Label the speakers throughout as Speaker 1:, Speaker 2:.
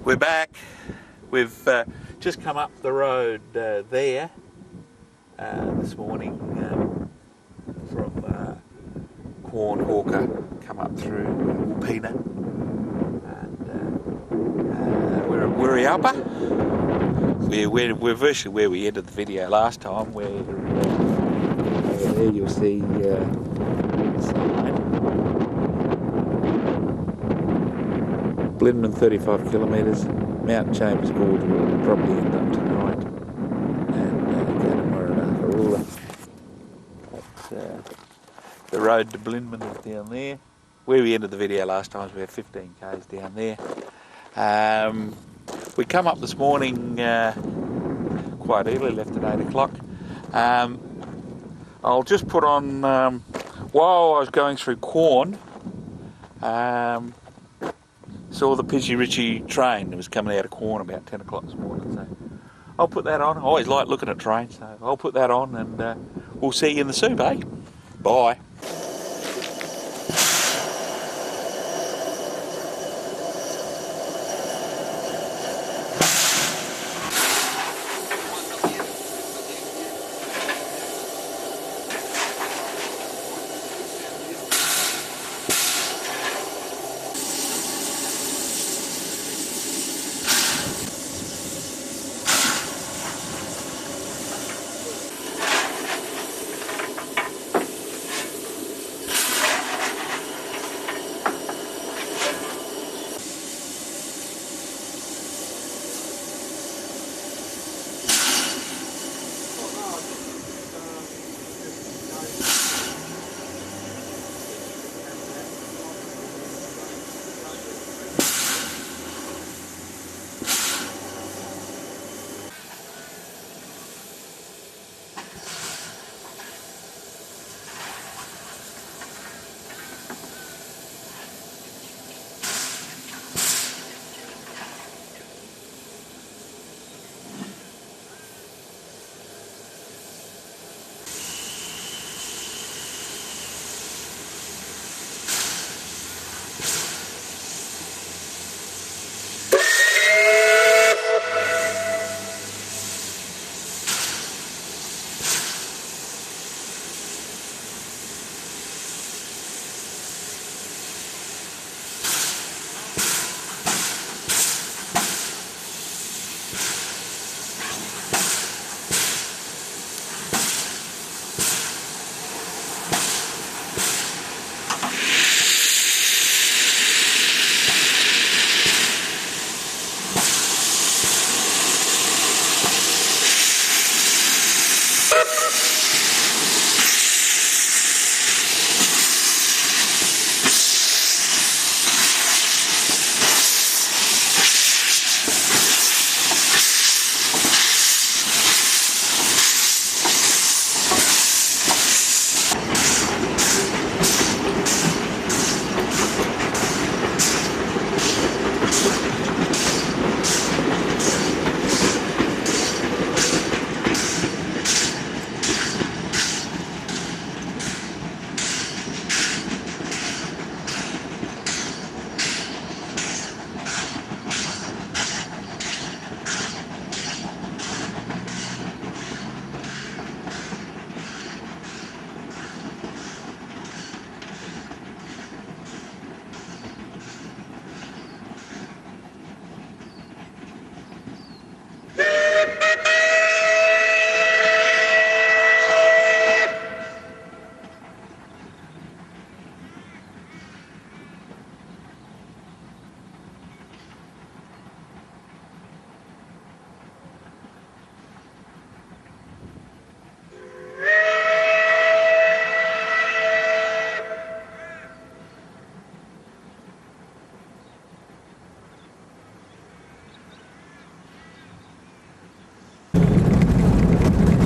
Speaker 1: We're back. We've just come up the road there this morning from Quorn Hawker, come up through Wupina, and we're at Wirialpa. We're virtually where we ended the video last time, where over there you'll see sign. Blenheim 35 kilometres, Mount Chambers Gorge will probably end up tonight, and Gadamarara. That's the road to Blenheim is down there. Where we ended the video last time, we had 15 k's down there. We come up this morning quite early, left at 8 o'clock. I'll just put on, while I was going through Quorn, saw the Pidgey Ritchie train that was coming out of Quorn about 10 o'clock this morning, so I'll put that on. I always like looking at trains, so I'll put that on, and we'll see you in the soup, eh? Bye.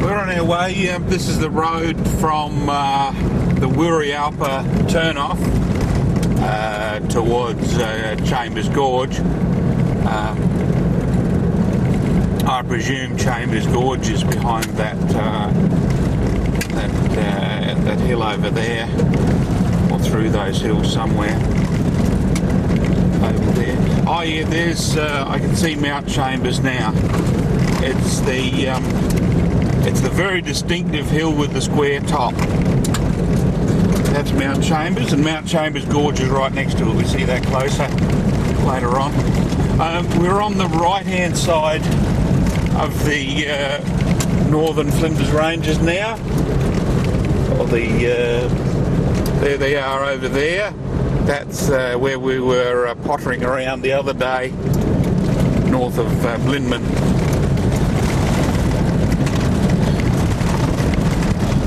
Speaker 1: On our way, this is the road from the Wirialpa turn-off towards Chambers Gorge. I presume Chambers Gorge is behind that hill over there, or through those hills somewhere. over there. Oh yeah, there's I can see Mount Chambers now. It's the very distinctive hill with the square top. That's Mount Chambers, and Mount Chambers Gorge is right next to it. We see that closer later on. We're on the right-hand side of the northern Flinders Ranges now. Or there they are over there. That's where we were pottering around the other day, north of Blinman.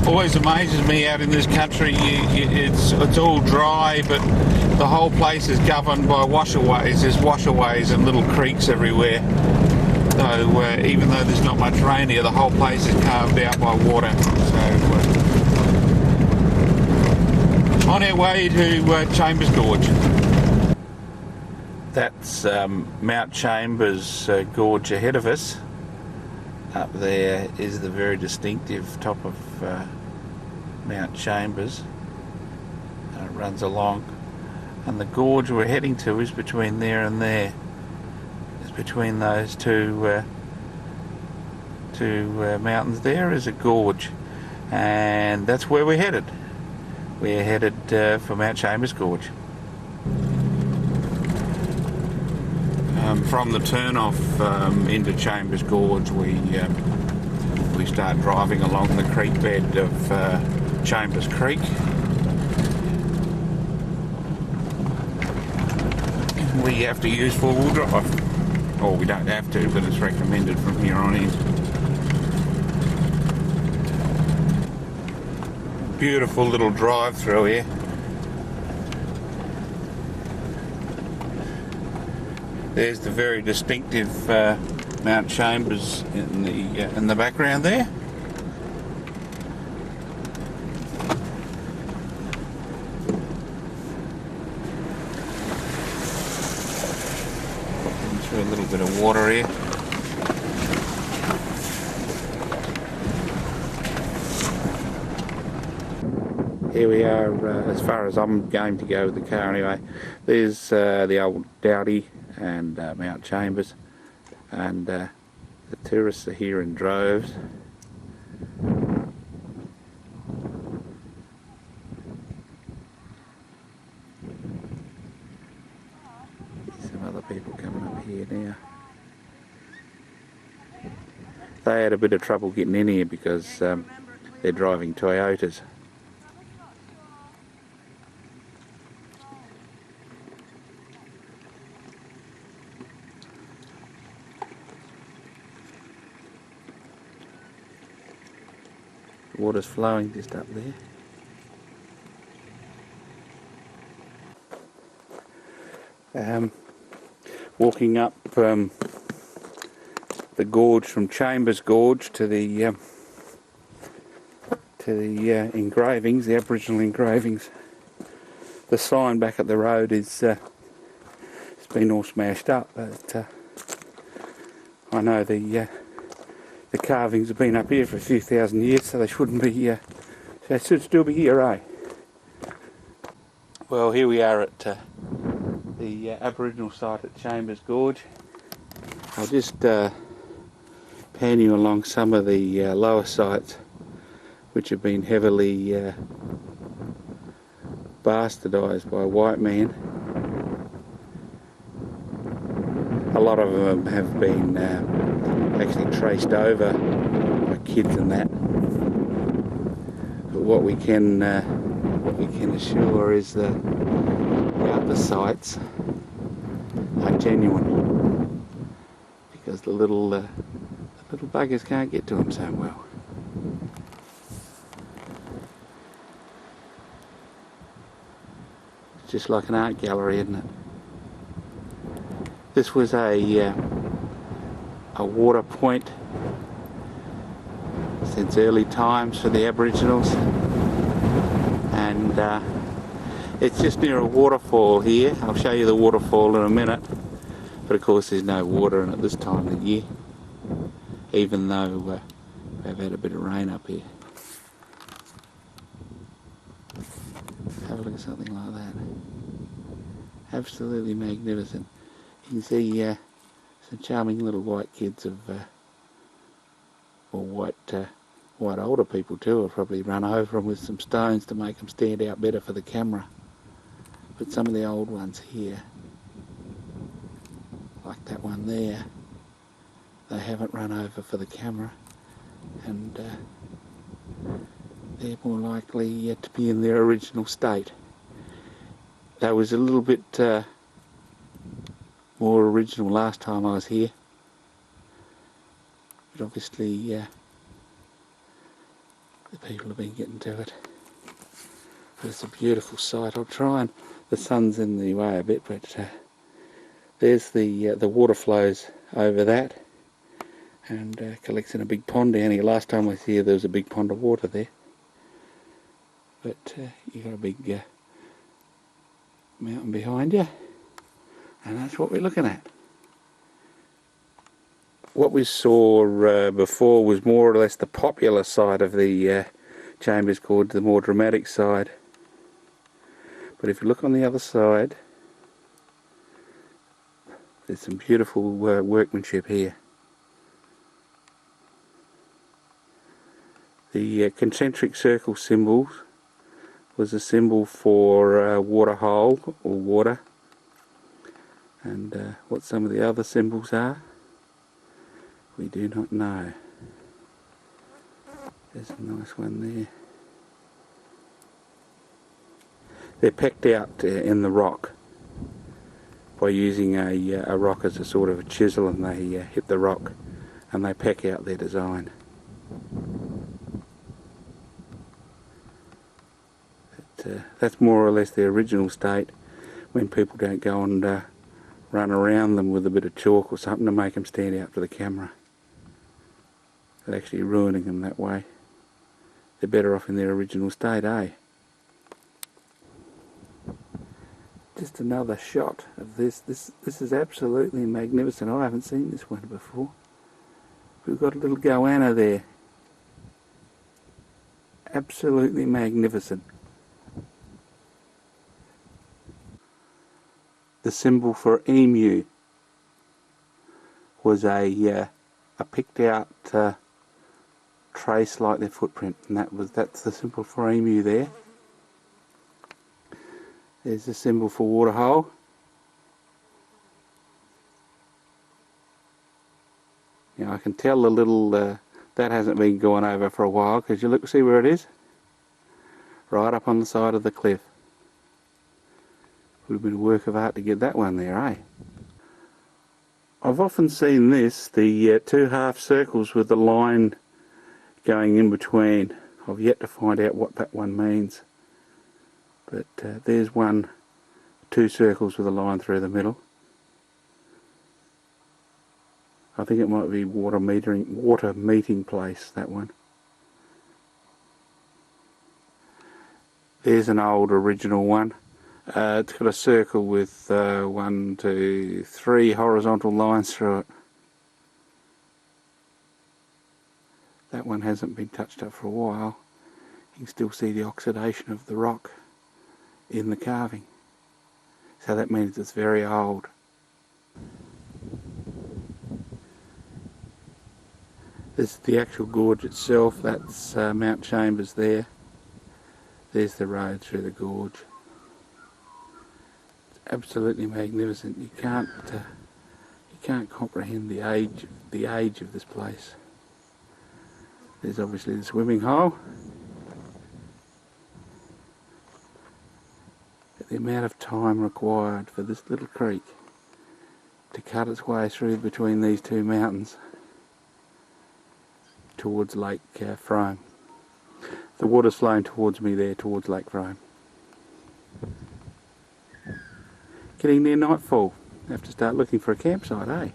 Speaker 1: Always amazes me out in this country. It's all dry, but the whole place is governed by washerways. There's washerways and little creeks everywhere. So even though there's not much rain here, the whole place is carved out by water. So on our way to Chambers Gorge. That's Mount Chambers Gorge ahead of us. Up there is the very distinctive top of Mount Chambers. It runs along, and the gorge we're heading to is between there and there. It's between those two mountains. There is a gorge, and that's where we're headed. We're headed for Mount Chambers Gorge. From the turn-off into Chambers Gorge, we start driving along the creek bed of Chambers Creek. We have to use four-wheel drive. Or we don't have to, but it's recommended from here on in. Beautiful little drive through here. There's the very distinctive Mount Chambers in the background there. Through a little bit of water here. Here we are, as far as I'm going to go with the car anyway. There's the old Dowdy and Mount Chambers, and the tourists are here in droves. Some other people coming up here now. They had a bit of trouble getting in here because they're driving Toyotas. Water's flowing just up there. Walking up the gorge from Chambers Gorge to the engravings, the Aboriginal engravings. The sign back at the road is it's been all smashed up, but I know the carvings have been up here for a few thousand years, so they shouldn't be. They should still be here, eh? Well, here we are at the Aboriginal site at Chambers Gorge. I'll just pan you along some of the lower sites, which have been heavily bastardised by white men. A lot of them have been actually traced over by kids and that. But what we can assure is that the other sites are genuine, because the little buggers can't get to them so well. It's just like an art gallery, isn't it? This was a water point since early times for the Aboriginals, and it's just near a waterfall here. I'll show you the waterfall in a minute, but of course there's no water in it this time of the year, even though we've had a bit of rain up here. Have a look at something like that.
Speaker 2: Absolutely magnificent. You can see some charming little white kids of, or white older people too, have probably run over them with some stones to make them stand out better for the camera. But some of the old ones here, like that one there, they haven't run over for the camera, and they're more likely to be in their original state. That was a little bit more original last time I was here, but obviously the people have been getting to it. But it's a beautiful sight. I'll try and, the sun's in the way a bit, but there's the water flows over that and collects in a big pond down here. Last time I was here there was a big pond of water there, but you've got a big mountain behind you, and that's what we're looking at. What we saw before was more or less the popular side of the chambers, called the more dramatic side. But if you look on the other side, there's some beautiful workmanship here. The concentric circle symbols was a symbol for water hole or water, and what some of the other symbols are, we do not know. There's a nice one there. They're pecked out in the rock by using a rock as a sort of a chisel, and they hit the rock and they peck out their design. That's more or less the original state, when people don't go and run around them with a bit of chalk or something to make them stand out for the camera. They're actually ruining them that way. They're better off in their original state, eh? Just another shot of this. This is absolutely magnificent. I haven't seen this one before. We've got a little goanna there. Absolutely magnificent. The symbol for emu was a picked out trace like their footprint, and that's the symbol for emu there. There's the symbol for waterhole. Now I can tell the little that hasn't been gone over for a while, because you look, see where it is? Right up on the side of the cliff. Would have been a work of art to get that one there, eh? I've often seen this, the two half circles with the line going in between. I've yet to find out what that one means. But there's two circles with a line through the middle. I think it might be water meeting place, that one. There's an old original one. It's got a circle with 1, 2, 3 horizontal lines through it. That one hasn't been touched up for a while. You can still see the oxidation of the rock in the carving. So that means it's very old. This is the actual gorge itself. That's Mount Chambers there. There's the road through the gorge. Absolutely magnificent. You can't comprehend the age of this place. There's obviously the swimming hole. But the amount of time required for this little creek to cut its way through between these two mountains towards Lake Frome. The water's flowing towards me there, towards Lake Frome. Getting near nightfall. Have to start looking for a campsite, eh?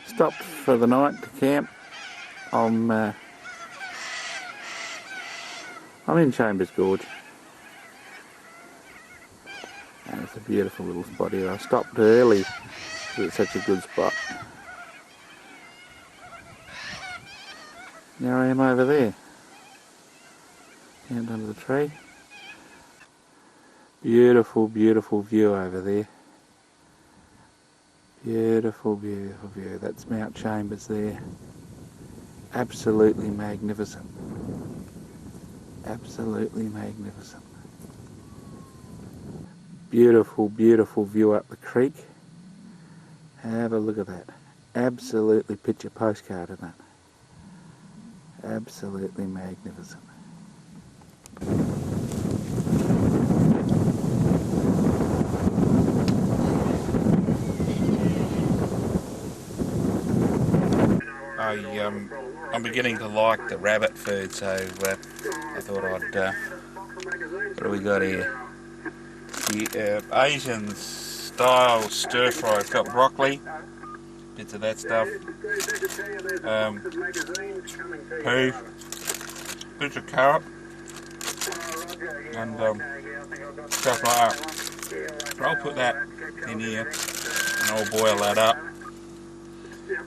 Speaker 2: Stopped for the night to camp. I'm in Chambers Gorge. And it's a beautiful little spot here. I stopped early because it's such a good spot. Now I am over there. stand under the tree. Beautiful, beautiful view over there. Beautiful, beautiful view. That's Mount Chambers there. Absolutely magnificent. Absolutely magnificent. Beautiful, beautiful view up the creek. Have a look at that. Absolutely picture postcard, isn't it? Absolutely magnificent.
Speaker 1: I'm beginning to like the rabbit food, so I thought I'd. What do we got here? The Asian style stir fry. It's got broccoli, bits of that stuff, pea, bits of carrot, and stuff like that. So I'll put that in here, and I'll boil that up.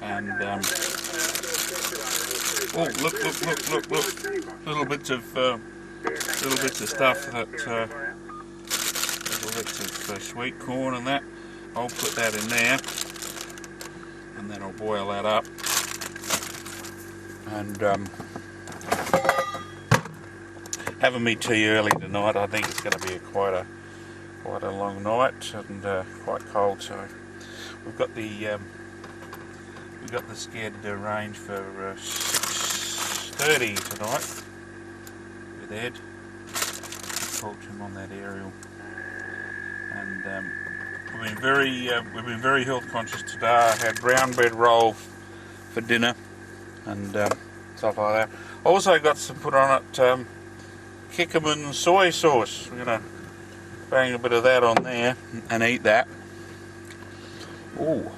Speaker 1: And oh, look! Little bits of stuff that little bits of sweet corn and that. I'll put that in there, and then I'll boil that up. And having me tea early tonight, I think it's going to be quite a long night and quite cold. So we've got the scheduled range for 6:30 tonight with Ed. Talked to him on that aerial, and we've been very health conscious today. I had brown bread roll for dinner and stuff like that. I also got some put on it Kikkoman soy sauce. We're gonna bang a bit of that on there and eat that. Ooh.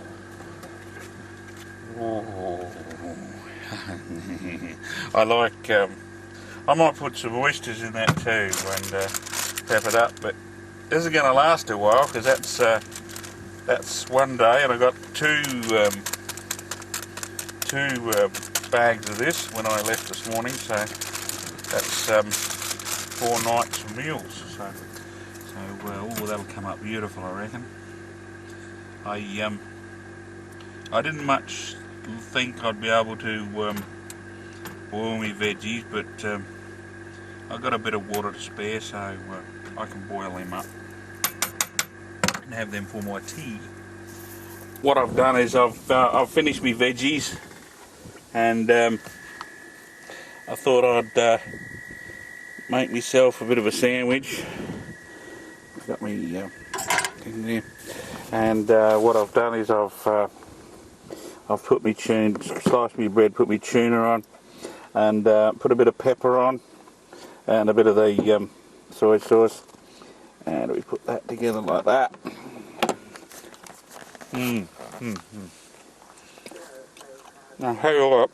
Speaker 1: I like. I might put some oysters in that too and pep it up, but this is going to last a while because that's one day, and I got two bags of this when I left this morning, so that's 4 nights of meals. So that'll come up beautiful, I reckon. I didn't much think I'd be able to boil me veggies, but I've got a bit of water to spare, so I can boil them up and have them for my tea. What I've done is I've finished my veggies, and I thought I'd make myself a bit of a sandwich. I've got me in there, and what I've done is I've put me sliced me bread, put me tuna on, and put a bit of pepper on, and a bit of the soy sauce, and we put that together like that. Now, hey, look,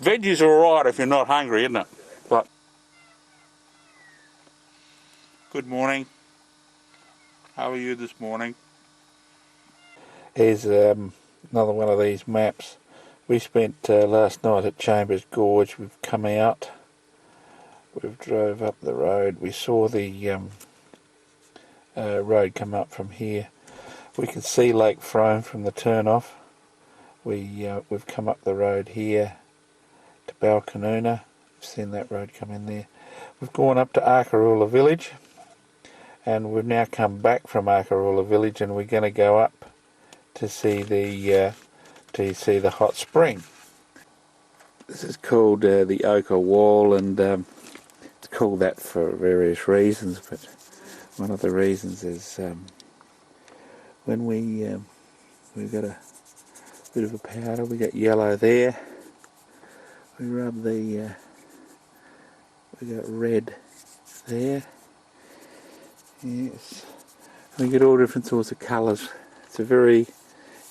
Speaker 1: veggies are alright if you're not hungry, isn't it? But good morning. How are you this morning? Here's another one of these maps. We spent last night at Chambers Gorge. We've come out. We've drove up the road. We saw the road come up from here. We can see Lake Frome from the turn-off. We've come up the road here to Balcanoona. We've seen that road come in there. We've gone up to Arkaroola village, and we've now come back from Arkaroola village, and we're going to go up to see the hot spring. This is called the Ochre Wall, and it's called that for various reasons, but one of the reasons is when we've got a bit of a powder, we got yellow there, we rub we got red there, yes, we get all different sorts of colours.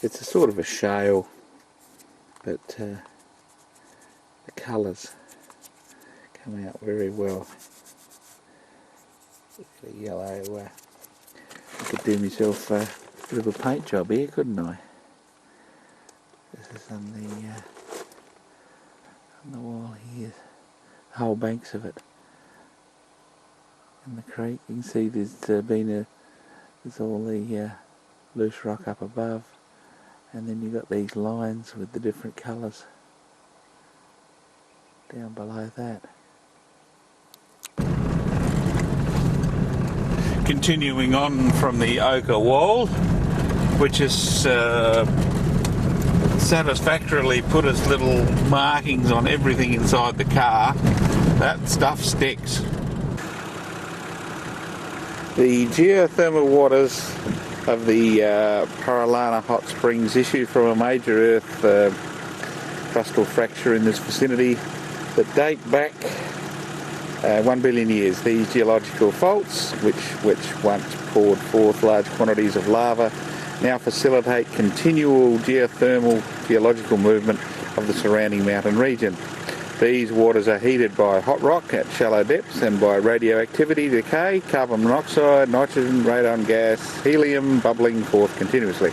Speaker 1: It's a sort of a shale, but the colours come out very well. Look at the yellow. I could do myself a bit of a paint job here, couldn't I? This is on the wall here.
Speaker 2: whole banks of it. In the creek, you can see there's all the loose rock up above, and then you've got these lines with the different colours down below that. Continuing on from the ochre wall, which has satisfactorily put us little markings on everything inside the car. That stuff sticks. The geothermal waters of the Paralana hot springs issue from a major earth crustal fracture in this vicinity that date back 1 billion years. These geological faults, which once poured forth large quantities of lava, now facilitate continual geological movement of the surrounding mountain region. These waters are heated by hot rock at shallow depths and by radioactivity decay, carbon monoxide, nitrogen, radon gas, helium bubbling forth continuously.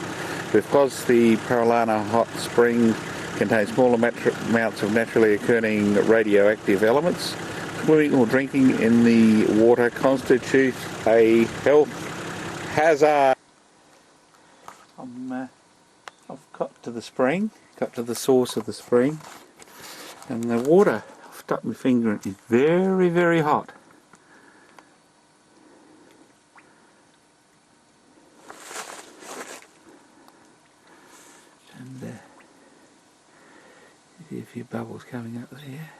Speaker 2: Because the Paralana hot spring contains small amounts of naturally occurring radioactive elements, swimming or drinking in the water constitutes a health hazard. I've got to the spring, got to the source of the spring, and the water, I've stuck my finger in, is very, very hot. And you see a few bubbles coming up there.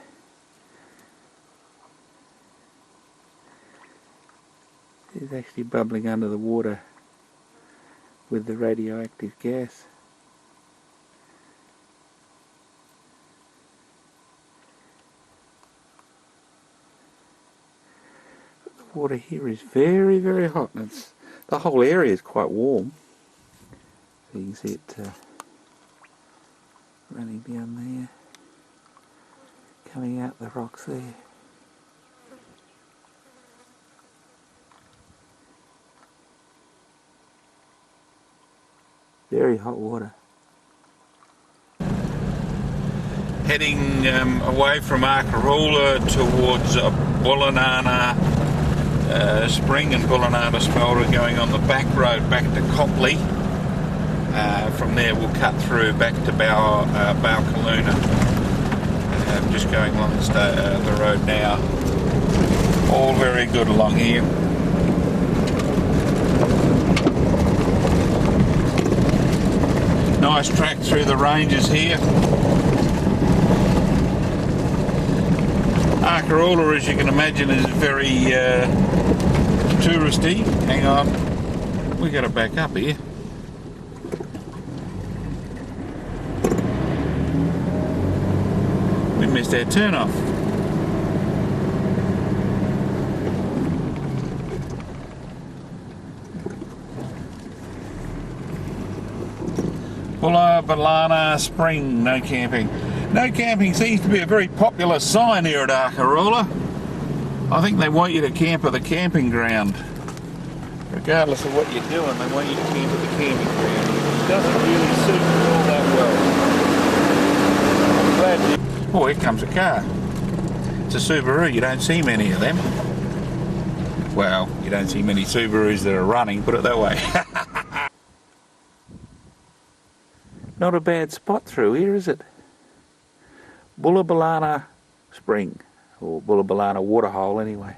Speaker 2: It's actually bubbling under the water with the radioactive gas. The water here is very, very hot, and the whole area is quite warm. So you can see it running down there, coming out the rocks there. Very hot water. Heading away from Arkaroola towards Bullanana Spring and Bullanana Smelter, going on the back road back to Copley. From there we'll cut through back to Baukaluna. Just going along the road now. All very good along here. Nice track through the ranges here. Arkaroola, as you can imagine, is very touristy. Hang on, we got to back up here. We missed our turn off. Bullanana Spring, no camping. No camping seems to be a very popular sign here at Arkaroola. I think they want you to camp at the camping ground. Regardless of what you're doing, they want you to camp at the camping ground. It doesn't really suit me all that well. I'm glad. Oh, here comes a car. It's a Subaru. You don't see many of them. Well, you don't see many Subarus that are running, put it that way. Not a bad spot through here, is it? Bullanana Spring, or Bullanana Waterhole anyway.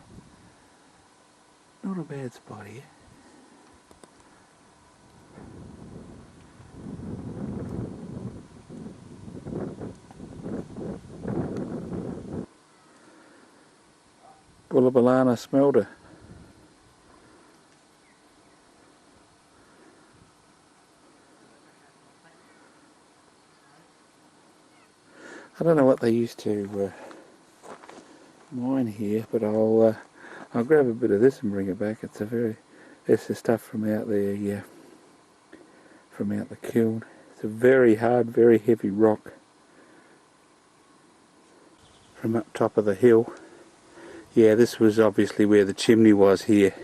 Speaker 2: Not a bad spot here. Bullanana Smelter. I don't know what they used to mine here, but I'll grab a bit of this and bring it back. It's the stuff from out there, from out the kiln. It's a very hard, very heavy rock from up top of the hill. Yeah, this was obviously where the chimney was here.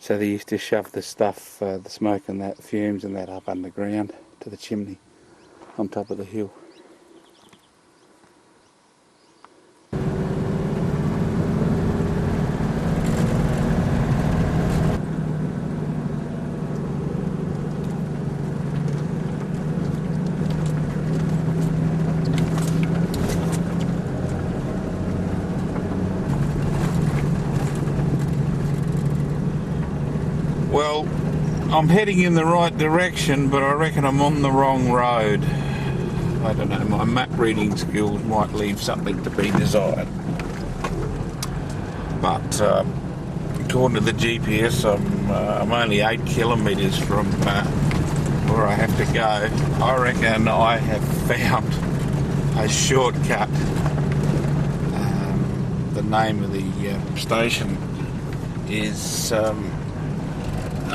Speaker 2: So they used to shove the stuff, the smoke and that, fumes and that up underground to the chimney on top of the hill. Well, I'm heading in the right direction, but I reckon I'm on the wrong road. I don't know, my map reading skills might leave something to be desired. But according to the GPS, I'm only 8 kilometres from where I have to go. I reckon I have found a shortcut. The name of the station is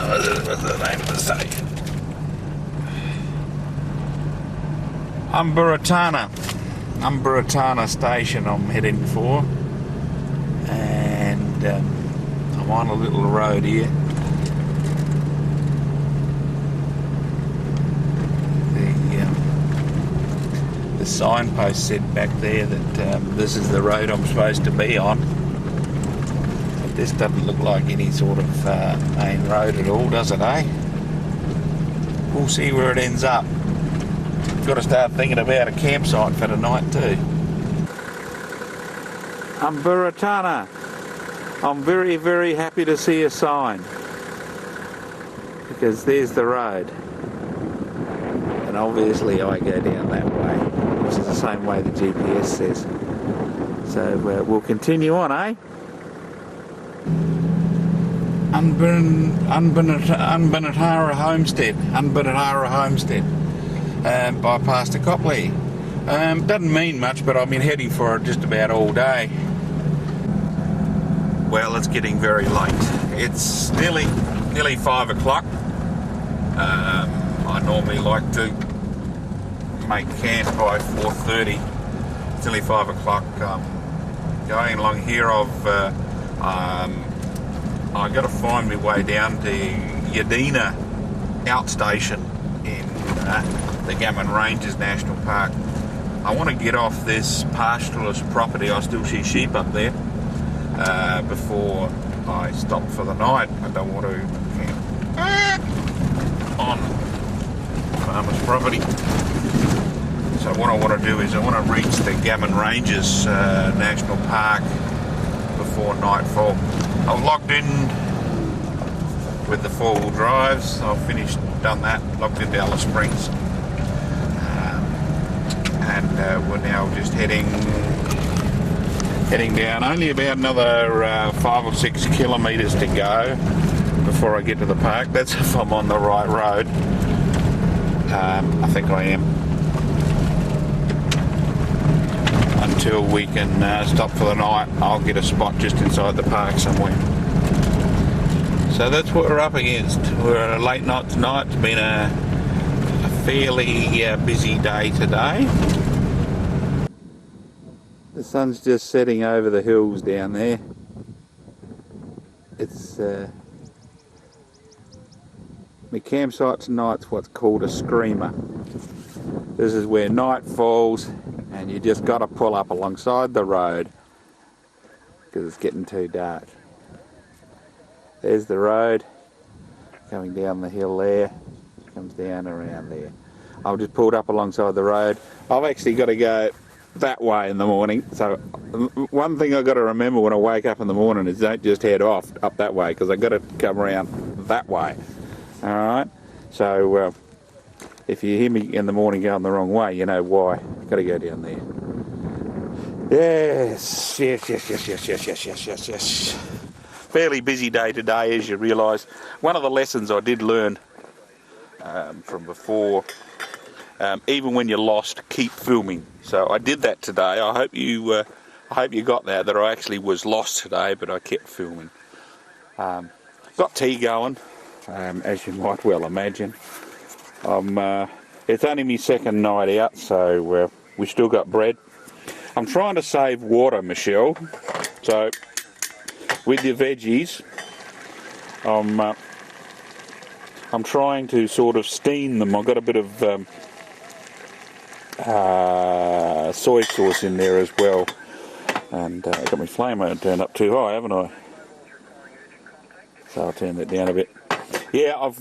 Speaker 2: what's the name of the station? Umbaratana station I'm heading for, and I'm on a little road here. The signpost said back there that this is the road I'm supposed to be on. But this doesn't look like any sort of main road at all, does it, eh? We'll see where it ends up. Got to start thinking about a campsite for tonight too. Umbaratana. I'm very, very happy to see a sign, because there's the road, and obviously I go down that way, which is the same way the GPS says. So we'll continue on, eh? Unbanatara Homestead. Bypass to Copley. Doesn't mean much, but I've been heading for it just about all day. Well, it's getting very late. It's nearly 5 o'clock. I normally like to make camp by 4:30. It's nearly 5 o'clock. Going along here, I got to find my way down to Yadina outstation in the Gammon Ranges National Park. I want to get off this pastoralist property. I still see sheep up there before I stop for the night. I don't want to camp on farmer's property. So what I want to do is I want to reach the Gammon Ranges National Park before nightfall. I've logged in with the 4-wheel drives. I've done that, logged into Alice Springs, and we're now just heading down. Only about another 5 or 6 kilometres to go before I get to the park. That's if I'm on the right road. I think I am. Until we can stop for the night, I'll get a spot just inside the park somewhere. So that's what we're up against. We're at a late night tonight. It's been a fairly busy day today. The sun's just setting over the hills down there. It's my campsite tonight's what's called a screamer. This is where night falls and you just got to pull up alongside the road because it's getting too dark. There's the road coming down the hill there, comes down around there. I've just pulled up alongside the road. I've actually got to go that way in the morning, so one thing I've got to remember when I wake up in the morning is don't just head off up that way, because I've got to come around that way. Alright, so if you hear me in the morning going the wrong way, you know why. Got to go down there. Yes. Fairly busy day today, as you realise. One of the lessons I did learn from before, even when you're lost, keep filming. So I did that today. I hope you got that I actually was lost today, but I kept filming. Got tea going, as you might well imagine. It's only my second night out, so we still got bread. I'm trying to save water, Michelle. So with your veggies, I'm trying to sort of steam them. I've got a bit of soy sauce in there as well, and I got my flame turned up too high, haven't I? So I'll turn that down a bit. Yeah, I've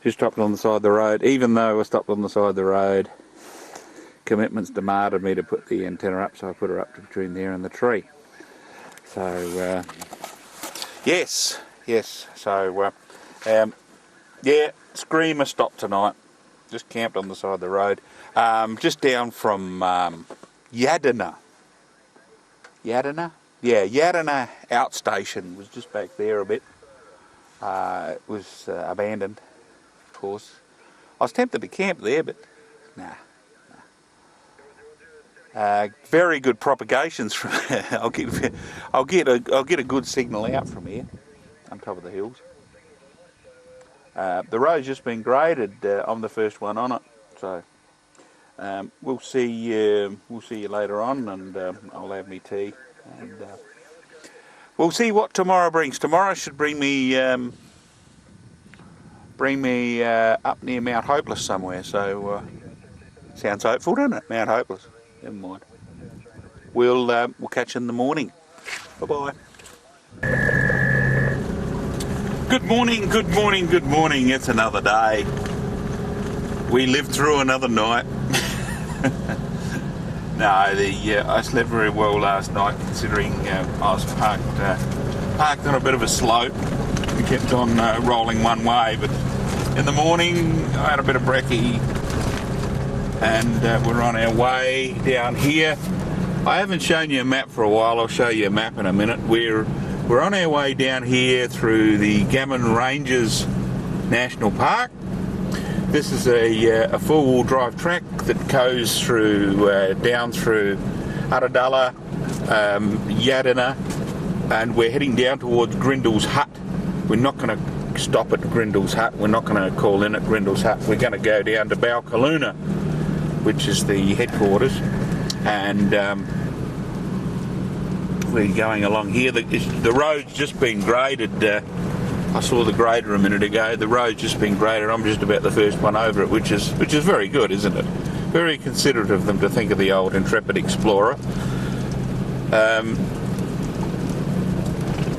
Speaker 2: just stopped on the side of the road. Even though I stopped on the side of the road, commitments demanded me to put the antenna up, so I put her up between there and the tree. So yes,
Speaker 1: Yes, so yeah, Screamer stopped tonight. Just camped on the side of the road. Just down from Yadina. Yadina? Yeah, Yadina outstation was just back there a bit. It was abandoned, of course. I was tempted to camp there, but nah. Very good propagations from there. I'll get a good signal out from here, on top of the hills. The road's just been graded. I'm the first one on it, so we'll see you later on, and I'll have me tea, and we'll see what tomorrow brings. Tomorrow should bring me up near Mount Hopeless somewhere. So sounds hopeful, doesn't it? Mount Hopeless. Never mind. We'll catch you in the morning. Bye bye. Good morning, good morning, good morning. It's another day. We lived through another night. No, I slept very well last night, considering I was parked on a bit of a slope. We kept on rolling one way, but in the morning I had a bit of brekkie, and we're on our way down here. I haven't shown you a map for a while. I'll show you a map in a minute. We're on our way down here through the Gammon Ranges National Park. This is a four-wheel drive track that goes through down through Uddadalla, Yadina, and we're heading down towards Grindle's Hut. We're not going to stop at Grindle's Hut. We're not going to call in at Grindle's Hut. We're going to go down to Balkaluna, which is the headquarters, and we're going along here. The road's just been graded. I saw the grader a minute ago. The road's just been graded. I'm just about the first one over it, which is very good, isn't it? Very considerate of them to think of the old intrepid explorer.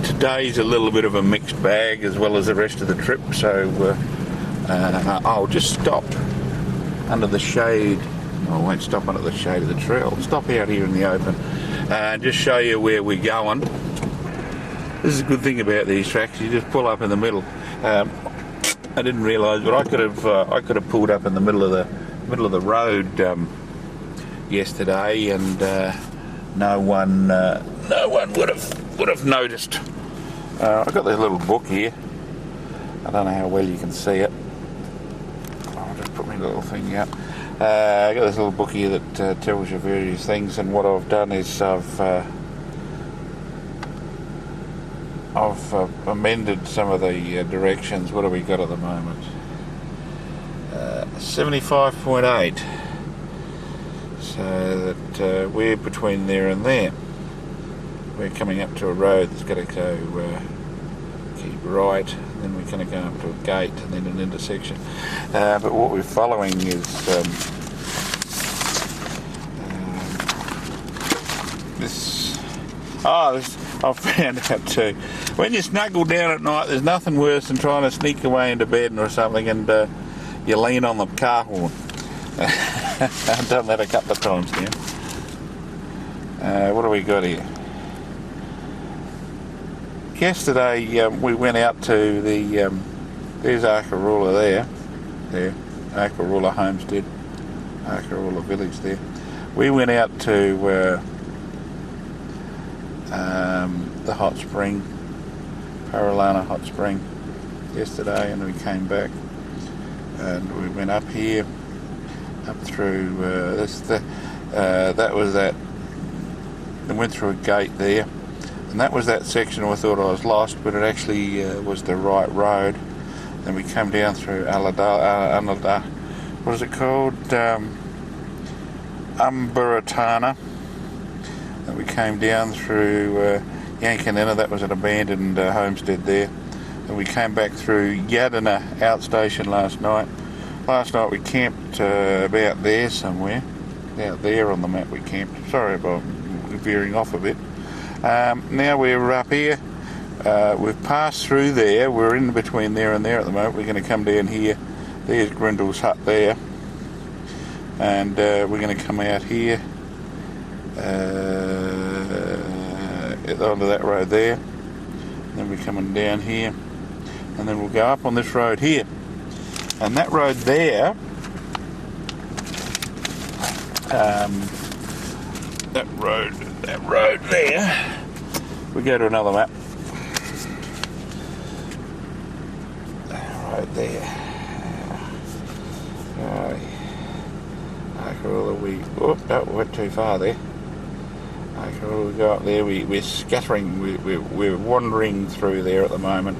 Speaker 1: Today's a little bit of a mixed bag, as well as the rest of the trip, so I'll just stop under the shade. I won't stop under the shade of the tree. I'll stop out here in the open and just show you where we're going. This is a good thing about these tracks. You just pull up in the middle. I didn't realise, but I could have pulled up in the middle of the road yesterday, and no one would have noticed. I've got this little book here. I don't know how well you can see it. I'll just put my little thing out. I've got this little book here that tells you various things, and what I've done is I've amended some of the directions. What have we got at the moment? 75.8. So that we're between there and there. We're coming up to a road that's got to go keep right, and then we're going to go up to a gate and then an intersection. But what we're following is this. I've found out too. When you snuggle down at night, there's nothing worse than trying to sneak away into bed or something, and you lean on the car horn. I've done that a couple of times now. What do we got here? Yesterday we went out to the there's Arkaroola there, Arkaroola Homestead, Arkaroola Village there. We went out to the hot spring, Paralana Hot Spring, yesterday, and we came back and we went up here, up through that was that, and went through a gate there, and that was that section I thought I was lost, but it actually was the right road. Then we came down through Alada, what is it called, Umbaratana, and we came down through Yankanina. That was an abandoned homestead there, and we came back through Yadina outstation last night. Last night we camped about there somewhere, out there on the map we camped. Sorry about veering off a bit. Now we're up here. We've passed through there. We're in between there and there at the moment. We're going to come down here. There's Grindle's Hut there, and we're going to come out here onto that road there,
Speaker 2: Then we're coming down here, and then we'll go up on this road here. And that road there, that road there, we go to another map. Right there. Right. Oh, no, we went too far there. We go up there. We're scattering. We're wandering through there at the moment.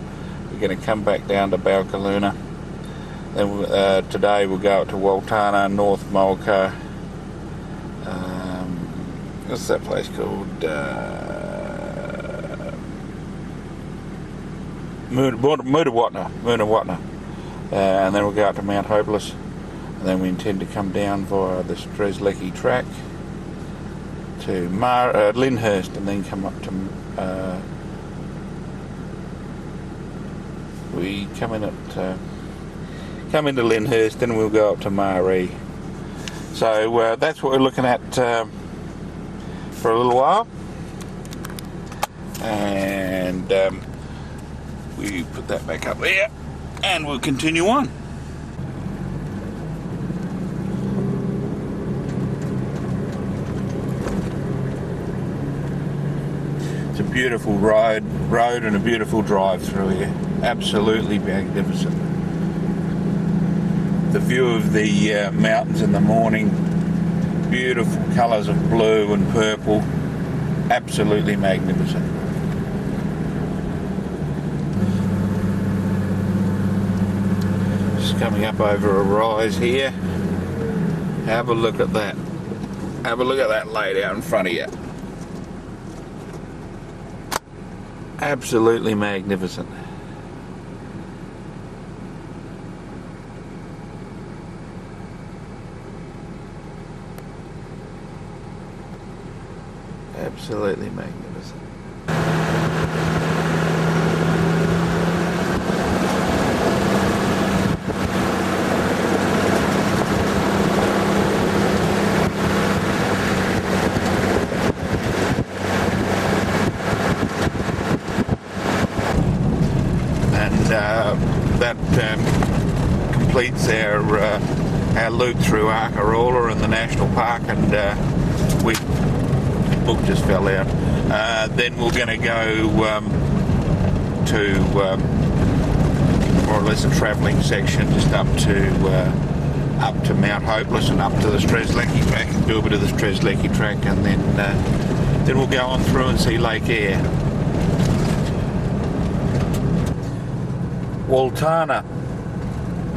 Speaker 2: We're going to come back down to Balkaluna. Then today we'll go up to Waltana, North Mulka. What's that place called? Moonawatna. And then we'll go up to Mount Hopeless, and then we intend to come down via the Strzelecki track to Lyndhurst, and then come up to we come into Lyndhurst, then we'll go up to Maree. So that's what we're looking at for a little while, and we put that back up there, and we'll continue on. It's a beautiful road and a beautiful drive through here. Absolutely magnificent. The view of the mountains in the morning, beautiful colours of blue and purple, absolutely magnificent. Just coming up over a rise here. Have a look at that. Have a look at that laid out in front of you. Absolutely magnificent. Absolutely magnificent. That completes our loop through Arkarola and the national park, and the book just fell out. Then we're going to go to more or less a travelling section just up to Mount Hopeless and up to the Strzelecki track, and do a bit of the Strzelecki track, and then we'll go on through and see Lake Eyre. Waltana.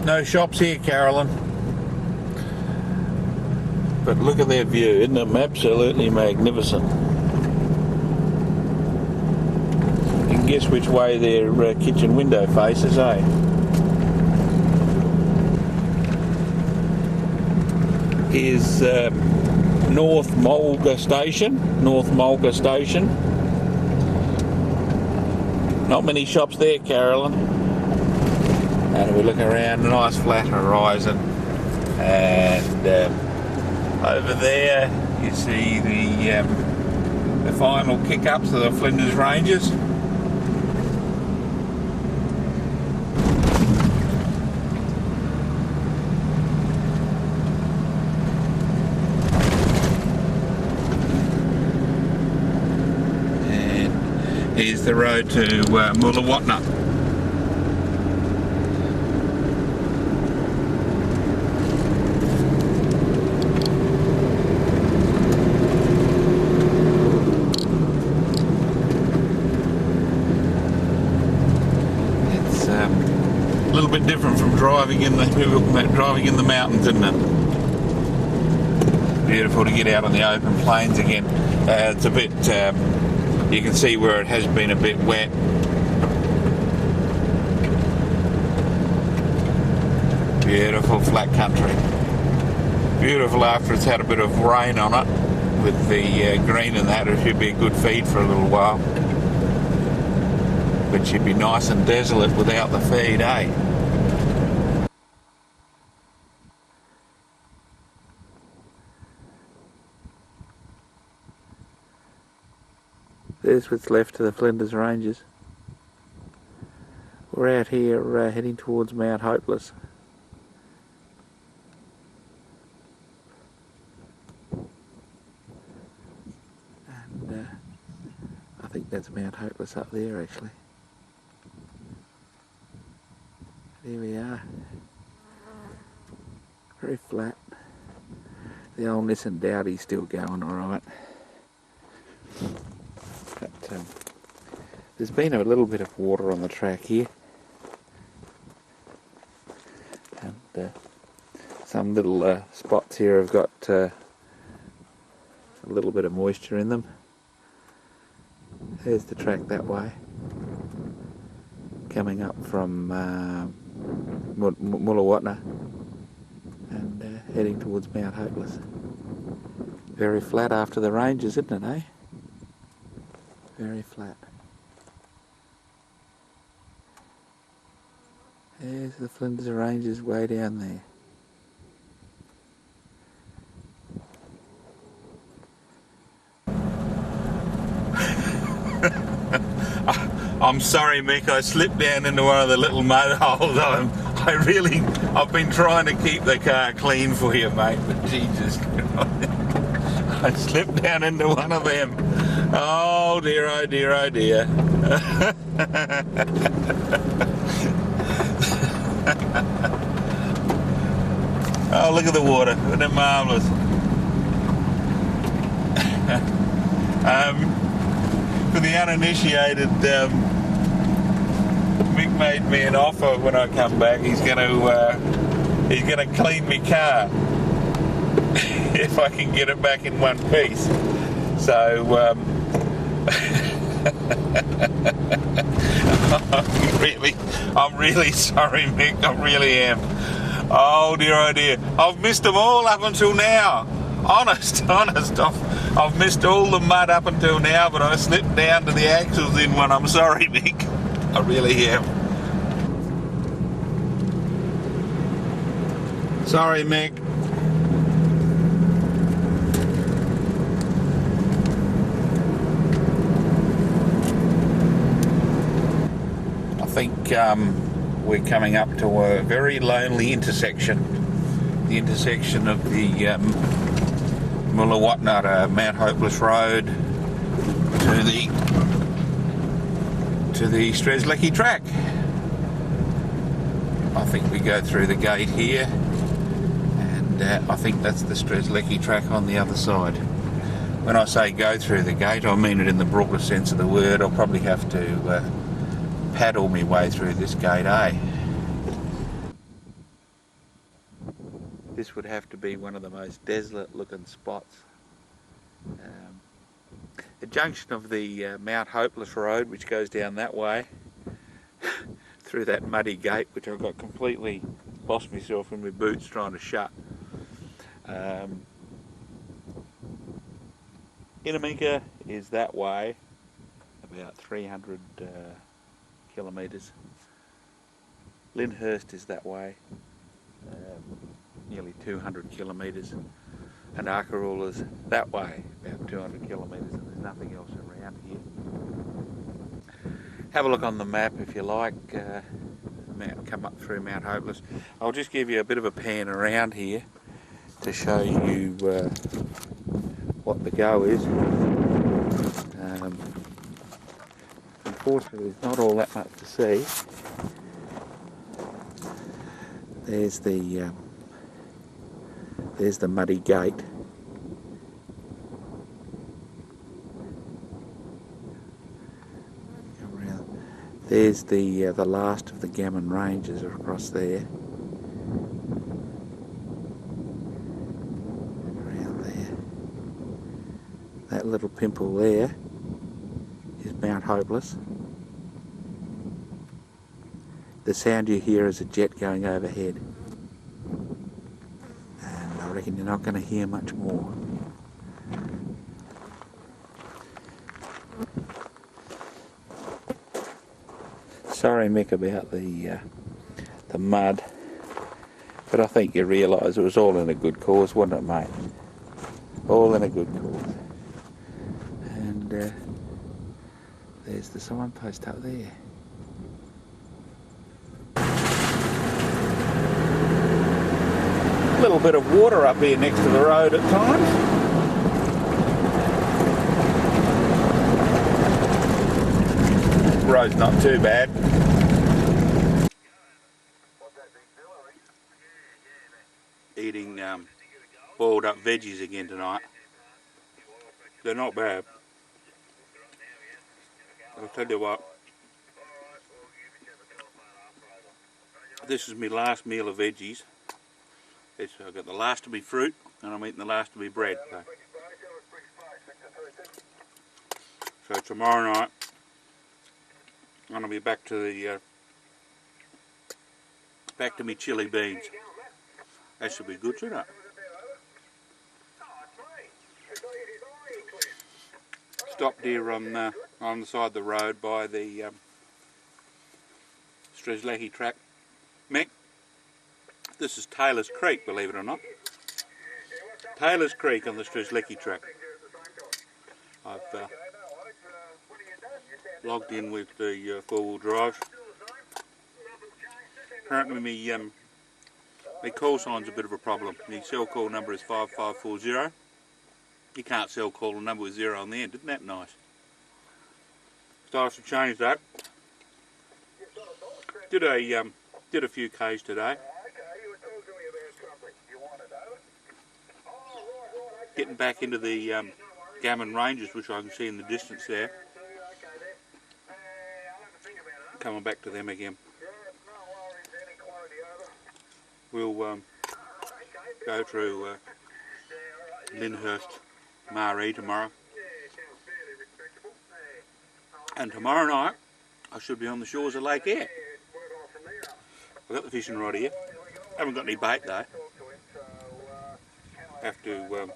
Speaker 2: No shops here, Carolyn. But look at their view, isn't it absolutely magnificent? You can guess which way their kitchen window faces, eh? Here's North Mulga Station. Not many shops there, Carolyn. And we look around, nice flat horizon, and over there you see the final kick-ups of the Flinders Ranges. And here's the road to Moolawatna. A little bit different from driving in the mountains, isn't it? Beautiful to get out on the open plains again. It's a bit, you can see where it has been a bit wet. Beautiful flat country. Beautiful after it's had a bit of rain on it, with the green and that. It should be a good feed for a little while. But she'd be nice and desolate without the feed, eh? There's what's left of the Flinders Ranges. We're out here heading towards Mount Hopeless. And I think that's Mount Hopeless up there actually. Here we are. Very flat. The old Nissan Dowdy's still going alright. But there's been a little bit of water on the track here. And some little spots here have got a little bit of moisture in them. There's the track that way. Coming up from Mullawatna and heading towards Mount Hopeless. Very flat after the ranges, isn't it, eh? Very flat. There's the Flinders Ranges way down there.
Speaker 1: I'm sorry, Mick, I slipped down into one of the little mud holes. I've been trying to keep the car clean for you, mate, but Jesus Christ. I slipped down into one of them. Oh dear, oh dear, oh dear. Oh, look at the water, isn't it marvellous? For the uninitiated, Mick made me an offer when I come back. He's going to clean me car if I can get it back in one piece. So I'm really sorry, Mick. I really am. Oh dear, oh dear. I've missed them all up until now. Honest. I've missed all the mud up until now, but I slipped down to the axles in one. I'm sorry, Mick. I really am. Sorry, Mick. I think we're coming up to a very lonely intersection. The intersection of the Mullawatna to Mount Hopeless Road to the Strzelecki track. I think we go through the gate here, and I think that's the Strzelecki track on the other side. When I say go through the gate, I mean it in the broadest sense of the word. I'll probably have to paddle my way through this gate, eh? This would have to be one of the most desolate looking spots. The junction of the Mount Hopeless Road, which goes down that way, through that muddy gate, which I've got completely lost myself in my boots trying to shut. Inaminka is that way, about 300 kilometres. Lyndhurst is that way, nearly 200 kilometres, and Arkarula's that way, about 200 kilometres, and there's nothing else around here. Have a look on the map if you like, come up through Mount Hopeless. I'll just give you a bit of a pan around here to show you what the go is. Unfortunately, there's not all that much to see. There's the muddy gate. There's the last of the Gammon Ranges across there. Around there. That little pimple there is Mount Hopeless. The sound you hear is a jet going overhead. And I reckon you're not going to hear much more. Sorry, Mick, about the mud, but I think you realise it was all in a good cause, wasn't it, mate? All in a good cause. And there's the signpost up there.
Speaker 2: little bit of water up here next to the road at times. Road's not too bad. Eating boiled up veggies again tonight. They're not bad. I'll tell you what, this is my last meal of veggies. I've got the last of my fruit and I'm eating the last of my bread. So tomorrow night I'm going to be back to the back to my chili beans. That should be good, shouldn't it? Stopped here on the side of the road by the Strzelecki track. Mick, this is Taylor's Creek, believe it or not. Taylor's Creek on the Strzelecki track. I've logged in with the four-wheel drive. Apparently my call sign's a bit of a problem. My cell call number is 5540. You can't cell call a number with 0 on the end. Isn't that nice? So I should change that. Did a few Ks today. Getting back into the Gammon Ranges, which I can see in the distance there. Coming back to them again. We'll go through Lyndhurst, Maree tomorrow. And tomorrow night I should be on the shores of Lake Eyre. I've got the fishing rod here. Haven't got any bait though. Have to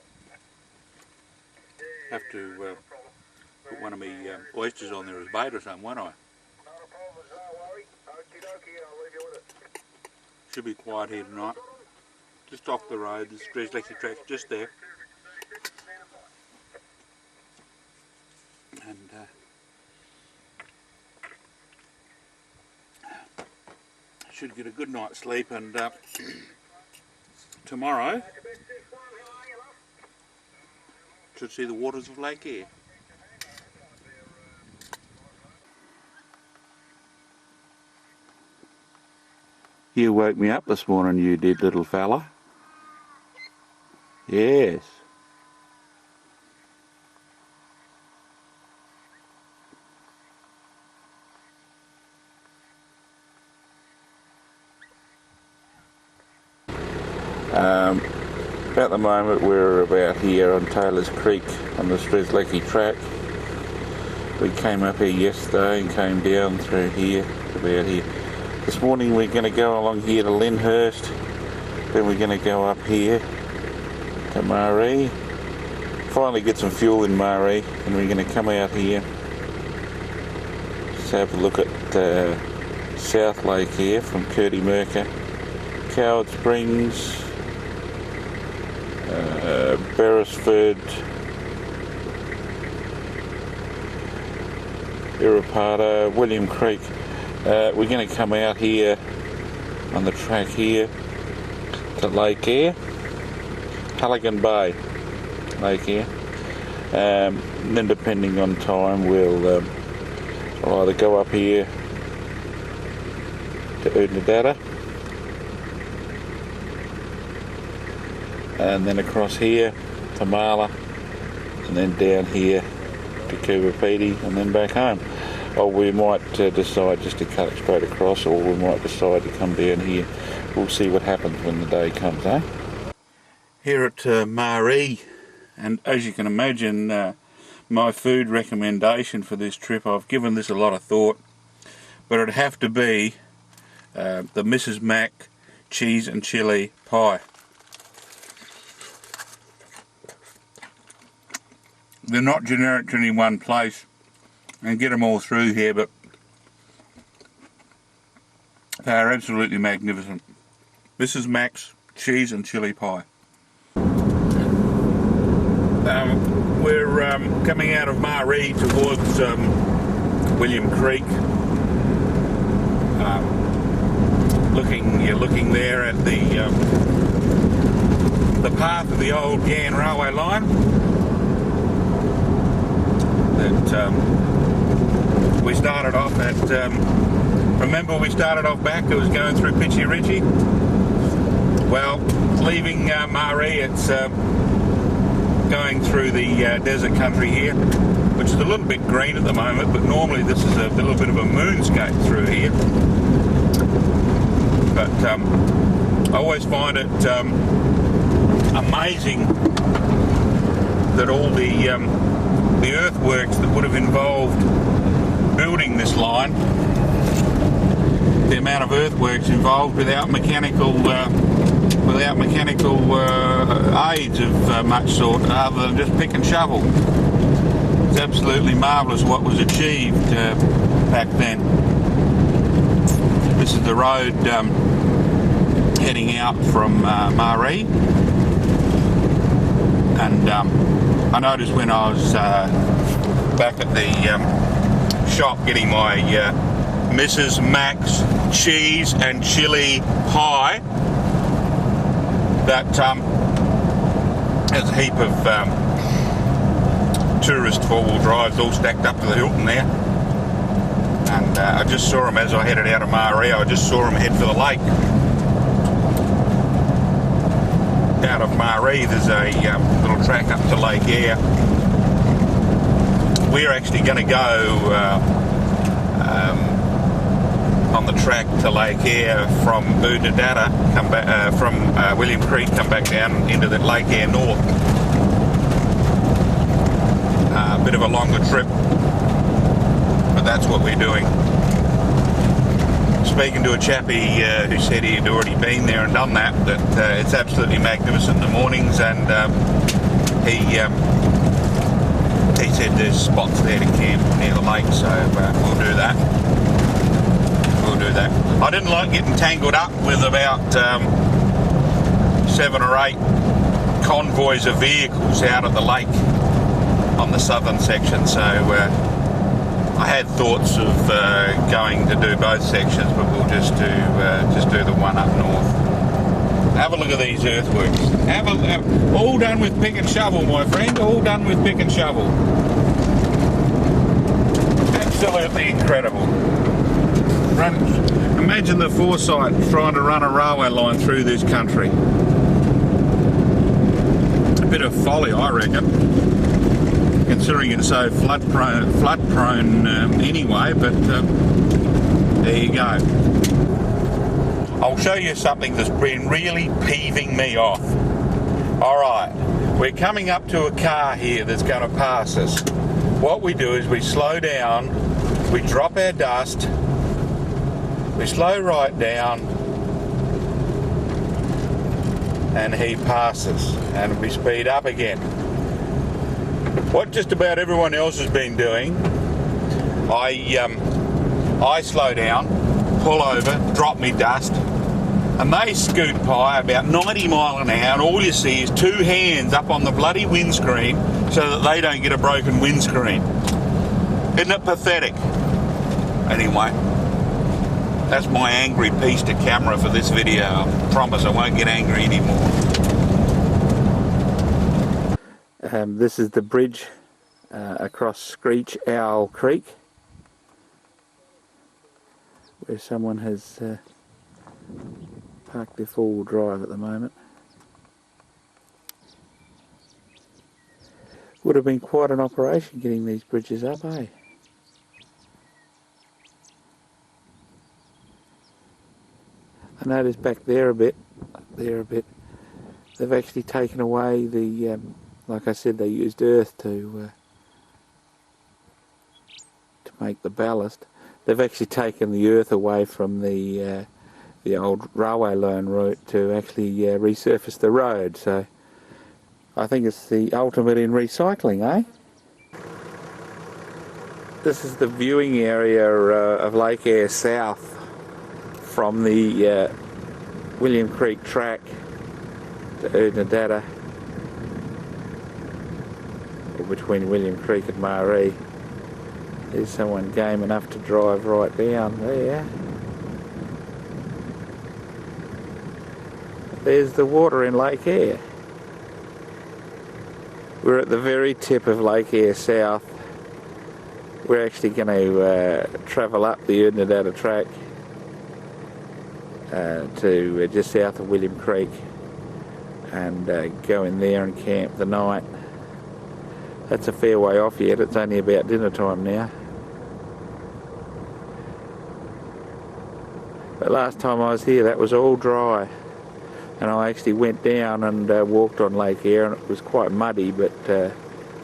Speaker 2: put one of my oysters on there as bait or something, won't I? Should be quiet here tonight. Just off the road, the Strzelecki track just there. And should get a good night's sleep, and tomorrow should see the waters of Lake Eyre. You woke me up this morning, you did, little fella. Yes. At the moment we're about here on Taylor's Creek on the Strzelecki track. We came up here yesterday and came down through here, about here. This morning we're going to go along here to Lyndhurst, then we're going to go up here to Maree, finally get some fuel in Maree, and we're going to come out here, just have a look at South Lake here from Curdy Merker, Coward Springs, Beresford, Irrapata, William Creek. We're going to come out here on the track here to Lake Eyre, Halligan Bay, Lake Eyre. And then depending on time we'll either go up here to Udnadatta and then across here to Marla and then down here to Cooperpedy and then back home. Or we might decide just to cut it straight across, or we might decide to come down here. We'll see what happens when the day comes, eh? Here at Maree, and as you can imagine, my food recommendation for this trip, I've given this a lot of thought, but it'd have to be the Mrs. Mac cheese and chili pie. They're not generic to any one place, and get them all through here, but they are absolutely magnificent. Mrs. Mac's cheese and chili pie. We're coming out of Maree towards William Creek. Looking there at the
Speaker 1: the path of the Old Ghan railway line. That we started off at, remember we started off back, it was going through Pitchy Ritchie. Well, leaving Maree, it's going through the desert country here, which is a little bit green at the moment, but normally this is a little bit of a moonscape through here. But I always find it amazing that all the earthworks that would have involved building this line, the amount of earthworks involved without mechanical aids of much sort, other than just pick and shovel. It's absolutely marvellous what was achieved back then. This is the road heading out from Maree, and I noticed when I was back at the shop getting my Mrs. Max cheese and chili pie, that there's a heap of tourist four-wheel drives all stacked up to the Hilton there, and I just saw them as I headed out of Maree. I just saw them head for the lake. Out of Maree there's a little track up to Lake Eyre. We're actually going to go on the track to Lake Eyre from Oodnadatta, come back from William Creek, come back down into the Lake Eyre north. A bit of a longer trip, but that's what we're doing. Speaking to a chappie who said he'd already been there and done that, it's absolutely magnificent in the mornings, and he said there's spots there to camp near the lake, so we'll do that. I didn't like getting tangled up with about 7 or 8 convoys of vehicles out at the lake on the southern section, so I had thoughts of going to do both sections, but we'll just do the one up north. Have a look at these earthworks. All done with pick and shovel, my friend. All done with pick and shovel. Absolutely incredible. Imagine the foresight trying to run a railway line through this country. A bit of folly, I reckon, considering it's so flood prone anyway, but there you go. I'll show you something that's been really peeving me off. Alright, we're coming up to a car here that's going to pass us. What we do is we slow down, we drop our dust, we slow right down, and he passes, and we speed up again. What just about everyone else has been doing, I slow down, pull over, drop me dust, and they scoot by about 90 miles an hour, and all you see is 2 hands up on the bloody windscreen so that they don't get a broken windscreen. Isn't it pathetic? Anyway, that's my angry piece to camera for this video. I promise I won't get angry anymore.
Speaker 2: This is the bridge across Screech Owl Creek, where someone has parked their four-wheel drive at the moment. Would have been quite an operation getting these bridges up, eh? I noticed back there a bit, they've actually taken away the, like I said, they used earth to make the ballast. They've actually taken the earth away from the old railway line route to actually resurface the road, so I think it's the ultimate in recycling, eh? This is the viewing area of Lake Eyre South from the William Creek track to Oodnadatta, or between William Creek and Maree. There's someone game enough to drive right down there. There's the water in Lake Eyre. We're at the very tip of Lake Eyre South. We're actually going to travel up the Erdnadata track to just south of William Creek and go in there and camp the night. That's a fair way off yet, it's only about dinner time now. But last time I was here that was all dry, and I actually went down and walked on Lake Eyre, and it was quite muddy, but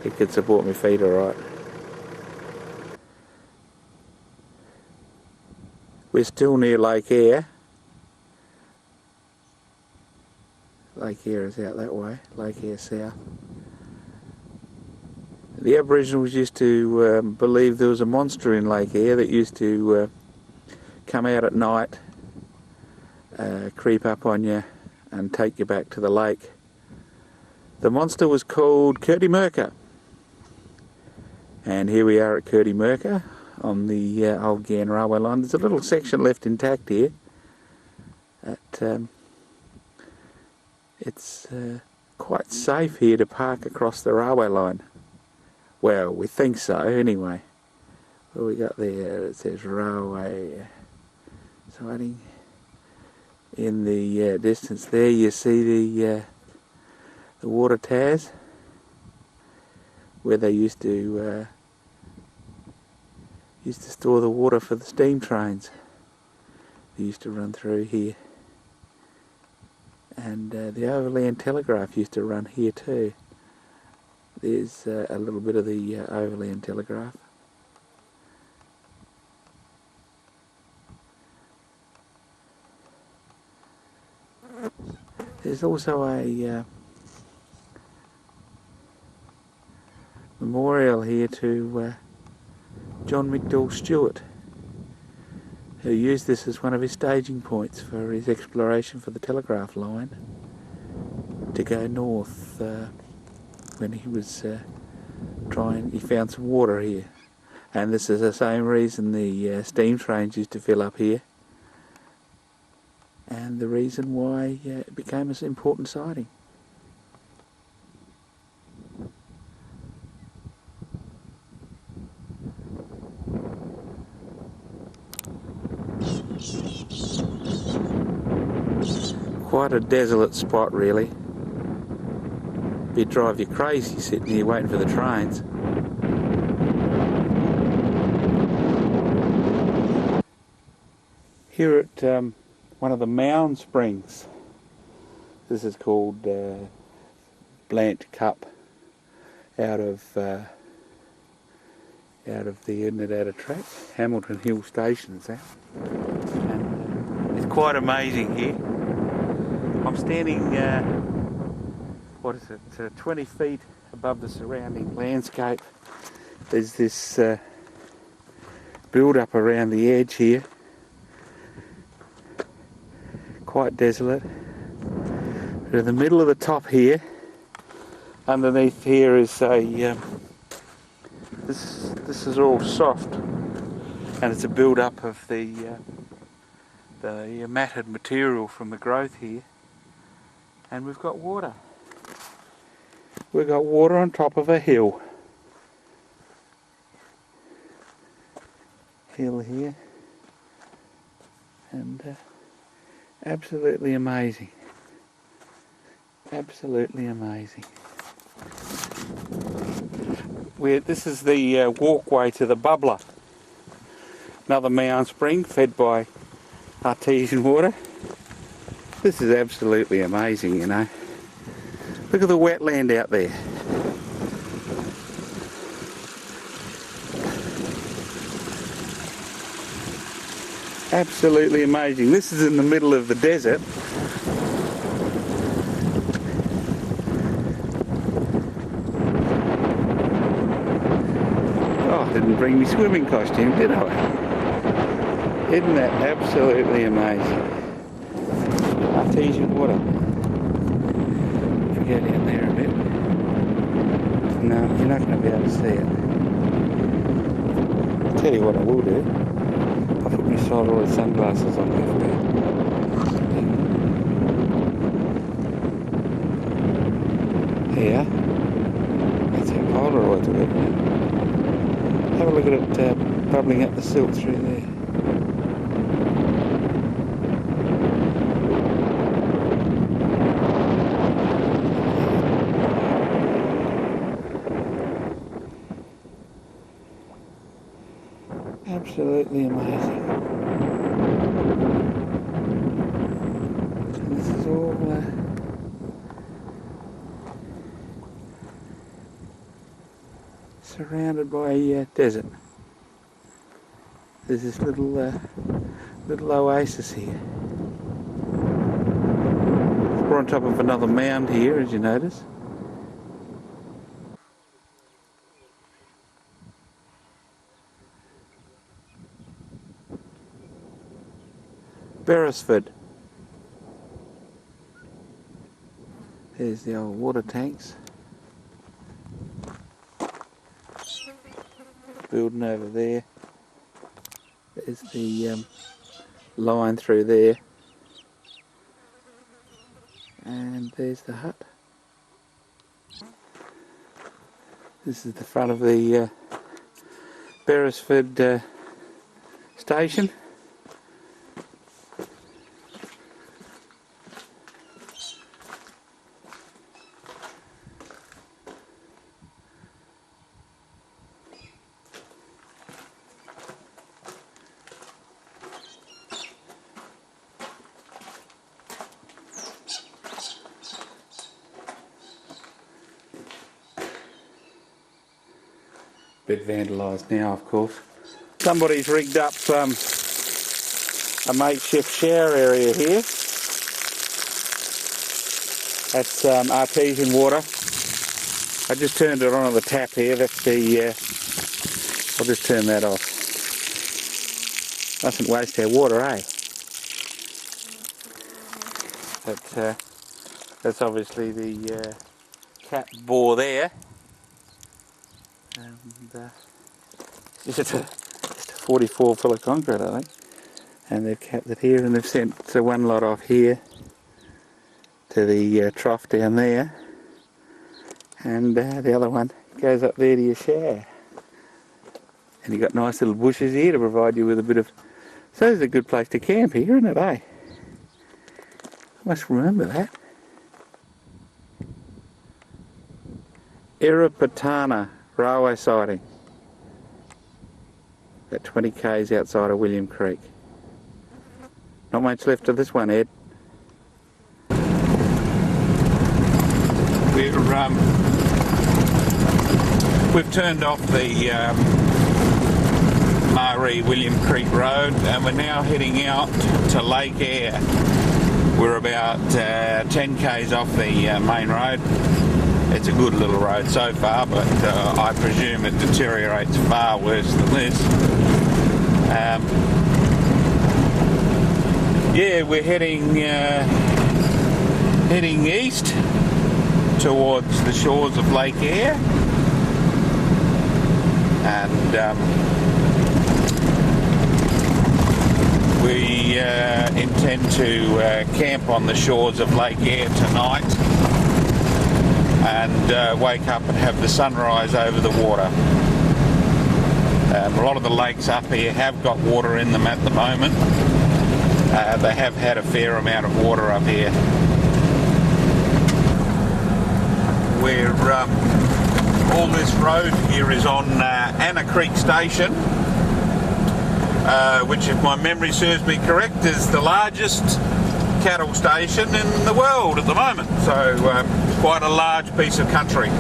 Speaker 2: it could support my feet alright. We're still near Lake Eyre. Lake Eyre is out that way, Lake Eyre South. The Aboriginals used to believe there was a monster in Lake Eyre that used to come out at night, creep up on you and take you back to the lake. The monster was called Curdy Merker. And here we are at Curdy Merker on the Old Ghan railway line. There's a little section left intact here. It's quite safe here to park across the railway line. Well, we think so anyway. What we got there? It says railway siding. In the distance there you see the water towers where they used to store the water for the steam trains. They used to run through here. And the overland telegraph used to run here too. There's a little bit of the overland telegraph. There's also a memorial here to John McDowell Stewart, who used this as one of his staging points for his exploration for the telegraph line to go north when he was he found some water here. And this is the same reason the steam trains used to fill up here, and the reason why it became an important sighting. Quite a desolate spot really. It'd drive you crazy sitting here waiting for the trains. Here at one of the mound springs. This is called Blant Cup, out of the Erdnadata track. Hamilton Hill Station is that. And it's quite amazing here. I'm standing, 20 feet above the surrounding landscape. There's this build up around the edge here. Quite desolate. But in the middle of the top here, underneath here is a this is all soft, and it's a build up of the matted material from the growth here. And we've got water. We've got water on top of a hill. Hill here. And absolutely amazing. Absolutely amazing. This is the walkway to the bubbler. Another mound spring fed by artesian water. This is absolutely amazing, you know. Look at the wetland out there. Absolutely amazing. This is in the middle of the desert. Oh, I didn't bring my swimming costume, did I? Isn't that absolutely amazing? Artesian water. If we go down there a bit. No, you're not going to be able to see it. I'll tell you what I will do. I'll put my solar sunglasses on over there. Here. Look at it bubbling up the silt through there. Absolutely amazing. And this is all surrounded by desert. There's this little oasis here. We're on top of another mound here, as you notice. Beresford. There's the old water tanks. Building over there. There's the line through there. And there's the hut. This is the front of the Beresford station. Bit vandalised now, of course. Somebody's rigged up a makeshift shower area here. That's artesian water. I just turned it on the tap here. That's the. I'll just turn that off. Mustn't waste our water, eh? But that's obviously the cap bore there. And just a 44 full of concrete, I think. And they've capped it here, and they've sent one lot off here to the trough down there, and the other one goes up there to your shower. And you've got nice little bushes here to provide you with a bit of. So it's a good place to camp here, isn't it, eh? I must remember that. Irripatana railway siding. About 20 k's outside of William Creek. Not much left of this one, Ed. We've turned off the Murray William Creek Road, and we're now heading out to Lake Eyre. We're about 10 k's off the main road. It's a good little road so far, but I presume it deteriorates far worse than this. Yeah, we're heading east towards the shores of Lake Eyre, and we intend to camp on the shores of Lake Eyre tonight and wake up and have the sunrise over the water. A lot of the lakes up here have got water in them at the moment. They have had a fair amount of water up here. We're all this road here is on Anna Creek Station, which, if my memory serves me correct, is the largest cattle station in the world at the moment. So quite a large piece of country.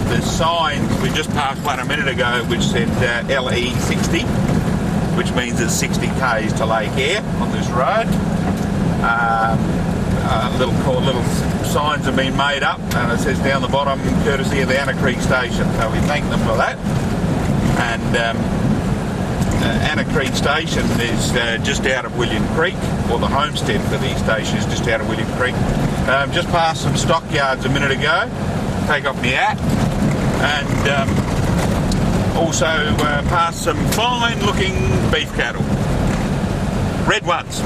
Speaker 2: There's signs, we just passed one a minute ago which said LE 60, which means it's 60 k's to Lake Eyre on this road. Little signs have been made up, and it says down the bottom, courtesy of the Anna Creek Station. So we thank them for that. And Anna Creek Station is just out of William Creek, or the homestead for the station is just out of William Creek. Just passed some stockyards a minute ago. Take off my hat, and also past some fine looking beef cattle, red ones.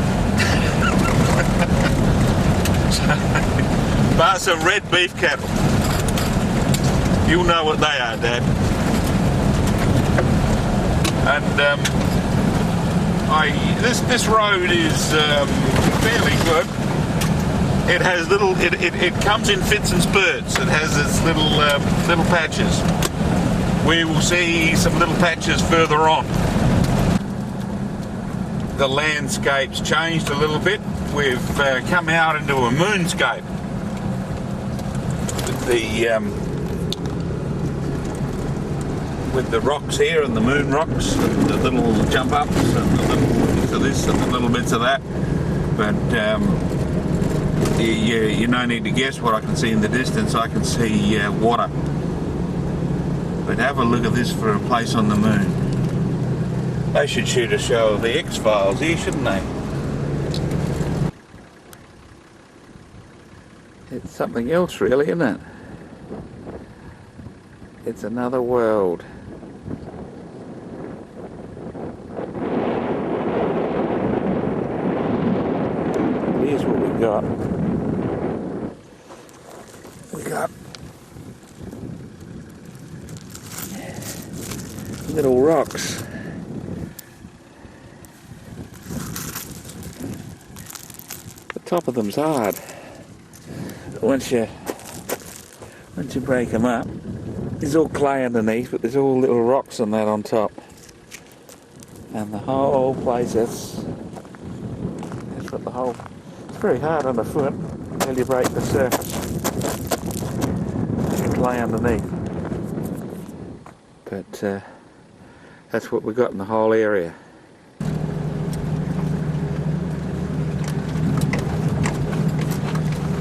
Speaker 2: Past some red beef cattle. You'll know what they are, Dad.
Speaker 1: and this road is fairly good. It has it comes in fits and spurts. It has its little patches. We will see some little patches further on. The landscape's changed a little bit. We've come out into a moonscape. With the rocks here and the moon rocks, and the little jump ups and the little bits of this and the little bits of that. But you no need to guess what I can see in the distance. I can see water. But have a look at this for a place on the moon. They should shoot a show of the X-Files here, shouldn't they? It's something else really, isn't it? It's another world. Here's what we got. We got little rocks. The top of them's hard. Once you break them up, there's all clay underneath, but there's all little rocks and that on top. And the whole place, that's what the whole. It's very hard underfoot until you break the surface. There's clay underneath. But that's what we got in the whole area.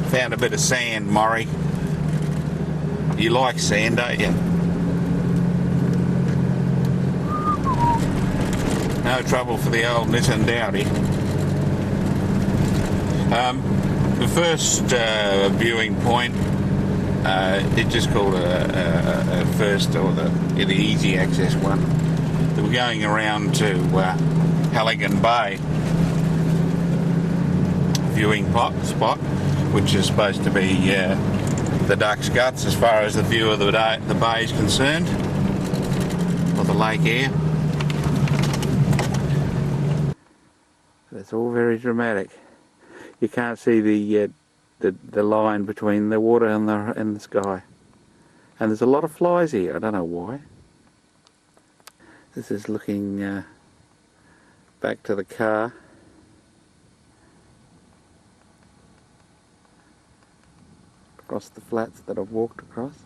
Speaker 1: Found a bit of sand, Murray. You like sand, don't you? No trouble for the old Nissan Dowdy. The first viewing point, it just called a first, or the easy access one. They were going around to Halligan Bay viewing spot, which is supposed to be the Duck's Guts as far as the view of the bay is concerned, or the Lake Eyre. It's all very dramatic. You can't see the line between the water and the sky, and there's a lot of flies here. I don't know why. This is looking back to the car. Across the flats that I've walked across,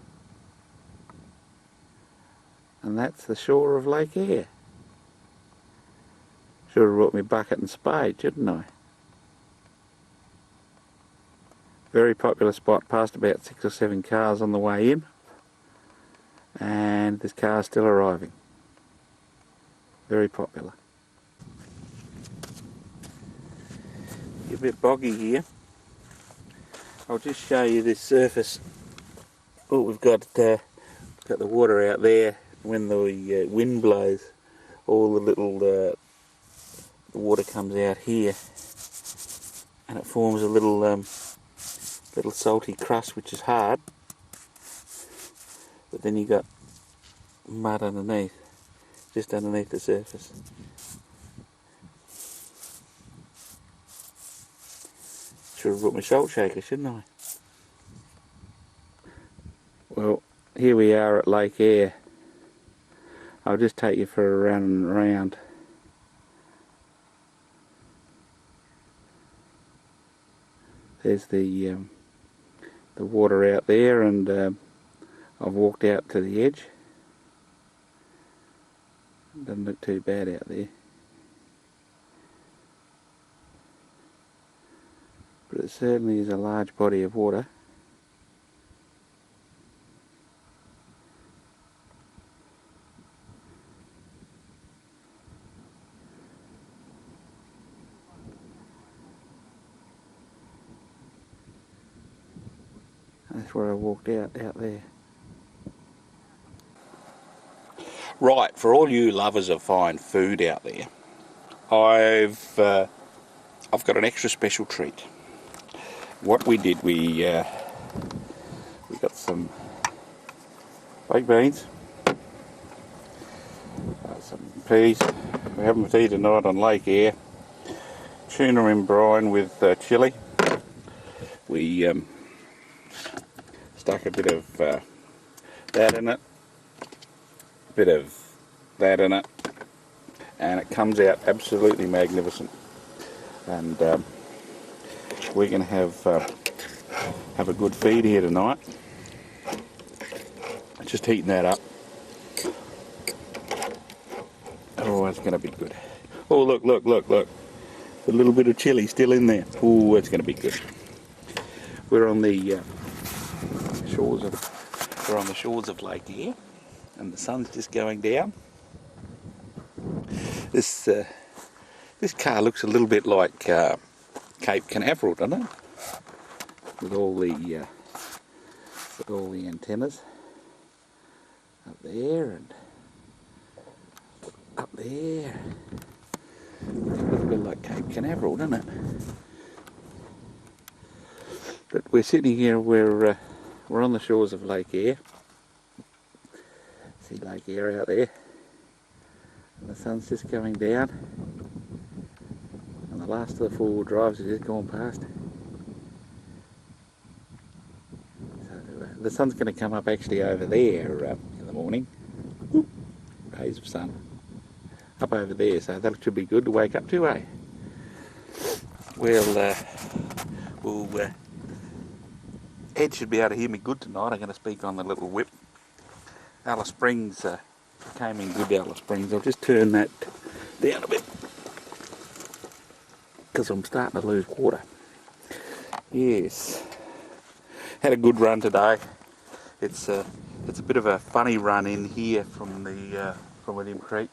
Speaker 1: and that's the shore of Lake Eyre. Should have brought me bucket and spade, shouldn't I? Very popular spot. Passed about 6 or 7 cars on the way in, and this car's still arriving. Very popular. A bit boggy here. I'll just show you this surface. Oh, we've got the water out there. When the wind blows, all the little the water comes out here, and it forms a little salty crust, which is hard. But then you got mud underneath, just underneath the surface. Should have brought my salt shaker, shouldn't I? Well, here we are at Lake Eyre. I'll just take you for a run and round. There's the water out there, and I've walked out to the edge. Doesn't look too bad out there. But it certainly is a large body of water. That's where I walked out there. Right, for all you lovers of fine food out there, I've got an extra special treat. What we did, we got some baked beans,
Speaker 2: Some peas. We're having tea tonight on Lake Eyre. Tuna in brine with chilli. We stuck a bit of that in it, a bit of that in it, and it comes out absolutely magnificent. And we're going to have a good feed here tonight. Just heating that up. Oh, it's going to be good. Oh, look, look, look, look. A little bit of chilli still in there. Oh, it's going to be good. We're on the shores of Lake Eyre, and the sun's just going down. This car looks a little bit like Cape Canaveral, doesn't it? With all the antennas up there and up there. It's a little bit like Cape Canaveral, doesn't it? But we're sitting here, we're on the shores of Lake Eyre. See Lake Eyre out there. And the sun's just going down. And the last of the four-wheel drives has just gone past. So the sun's going to come up actually over there in the morning. Whoop, rays of sun. Up over there, so that should be good to wake up to, eh? Well, Ed should be able to hear me good tonight. I'm going to speak on the little whip. Alice Springs came in good, Alice Springs. I'll just turn that down a bit because I'm starting to lose water. Yes, had a good run today. It's a bit of a funny run in here from William Creek.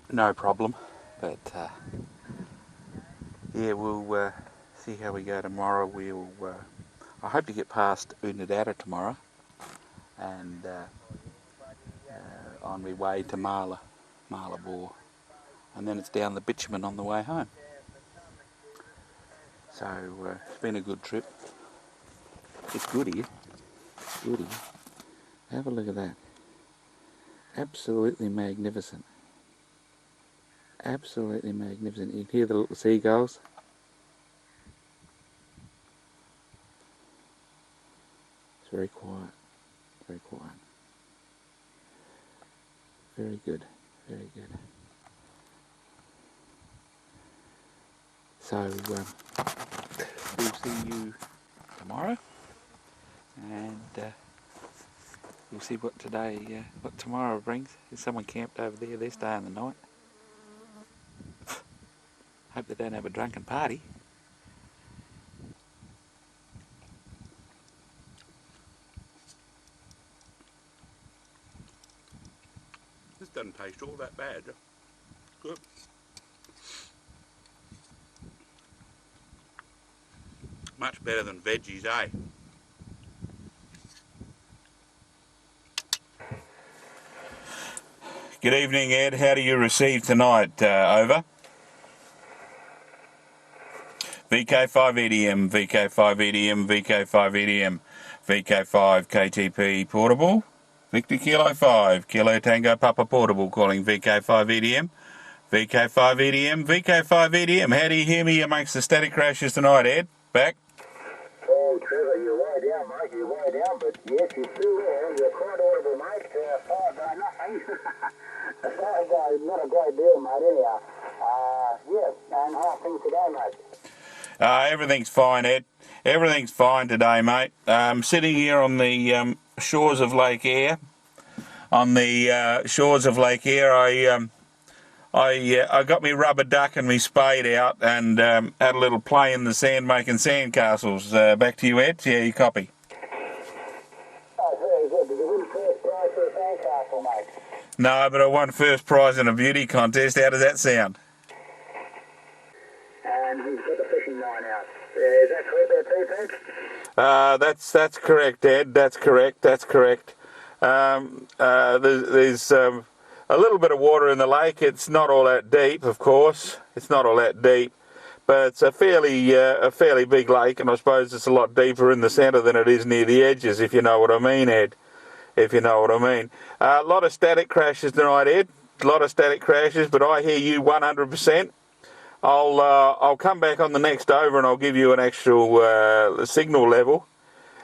Speaker 2: No problem, but yeah, we'll see how we go tomorrow. I hope to get past Unadata tomorrow, and on my way to Marlborough, and then it's down the bitumen on the way home. So it's been a good trip. It's good here. It's good here. Have a look at that. Absolutely magnificent. Absolutely magnificent. You can hear the little seagulls. It's very quiet. Very quiet. Very good. Very good. So we'll see you tomorrow, and we'll see what tomorrow brings. There's someone camped over there. They're staying the night. Hope they don't have a drunken party. This doesn't taste all that bad. Good. Much better than veggies, eh? Good evening, Ed. How do you receive tonight? Over. VK5EDM, VK5EDM, VK5EDM, VK5 KTP portable, Victor Kilo 5, Kilo Tango Papa portable, calling VK5EDM, VK5EDM, VK5EDM. How do you hear me amongst the static crashes tonight, Ed? Back?
Speaker 3: Oh, Trevor, you're way down, mate, you're way down, but yes, you're still there, you're quite audible, mate, nothing. As far as not a great deal, mate, anyhow. Yes, and how are things today, mate?
Speaker 2: Everything's fine, Ed. Everything's fine today, mate. I'm sitting here on the shores of Lake Eyre. On the shores of Lake Eyre, I got my rubber duck and my spade out and had a little play in the sand making sandcastles. Back to you, Ed. Yeah, you copy.
Speaker 3: Oh, very good. Did you win first prize for a sandcastle, mate?
Speaker 2: No, but I won first prize in a beauty contest. How does that sound?
Speaker 3: And he's got the fishing line out. Is that correct there, Pete?
Speaker 2: That's correct, Ed. That's correct. That's correct. There's a little bit of water in the lake. It's not all that deep, of course. It's not all that deep, but it's a fairly big lake, and I suppose it's a lot deeper in the centre than it is near the edges, if you know what I mean, Ed.
Speaker 1: if you know what I mean. A lot of static crashes tonight, Ed. A lot of static crashes, but I hear you 100%. I'll come back on the next over and I'll give you an actual signal level.